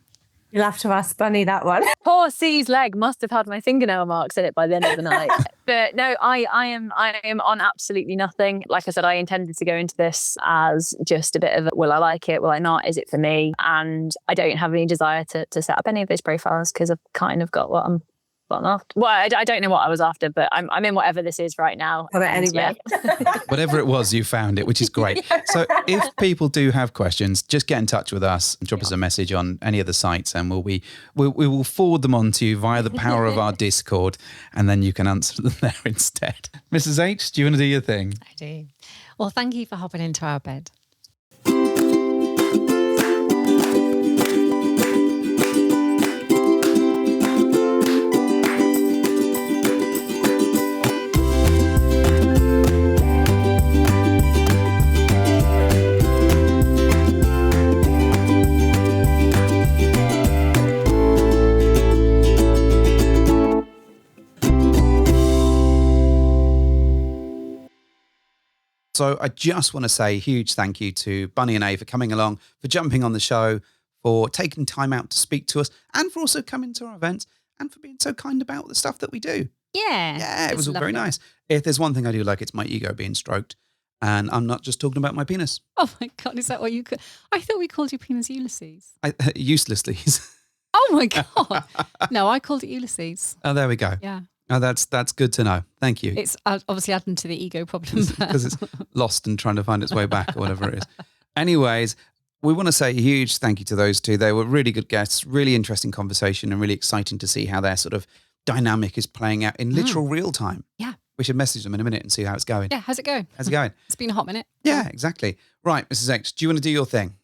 You'll have to ask Bunny that one. Poor C's leg must have had my fingernail marks in it by the end of the night. But no, I am on absolutely nothing. Like I said, I intended to go into this as just a bit of will I like it, will I not, is it for me? And I don't have any desire to set up any of those profiles because I've kind of got what I'm after. Well, I don't know what I was after, but I'm in whatever this is right now. But anyway. Whatever it was, you found it, which is great. So if people do have questions, just get in touch with us and drop us a message on any of the sites and we will forward them on to you via the power of our Discord, and then you can answer them there instead. Mrs. H, do you want to do your thing? I do. Well, thank you for hopping into our bed. So I just want to say a huge thank you to Bunny and A for coming along, for jumping on the show, for taking time out to speak to us, and for also coming to our events, and for being so kind about the stuff that we do. Yeah. It was all very nice. If there's one thing I do like, it's my ego being stroked. And I'm not just talking about my penis. Oh my God, is that what you could? I thought we called your penis Ulysses. Uselessly. Oh my God. No, I called it Ulysses. Oh, there we go. Yeah. Oh, that's good to know. Thank you. It's obviously adding to the ego problem. Because it's lost and trying to find its way back or whatever it is. Anyways, we want to say a huge thank you to those two. They were really good guests, really interesting conversation, and really exciting to see how their sort of dynamic is playing out in literal real time. Yeah. We should message them in a minute and see how it's going. Yeah, how's it going? How's it going? It's been a hot minute. Yeah, exactly. Right, Mrs. X, do you want to do your thing?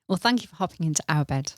Well, thank you for hopping into our bed.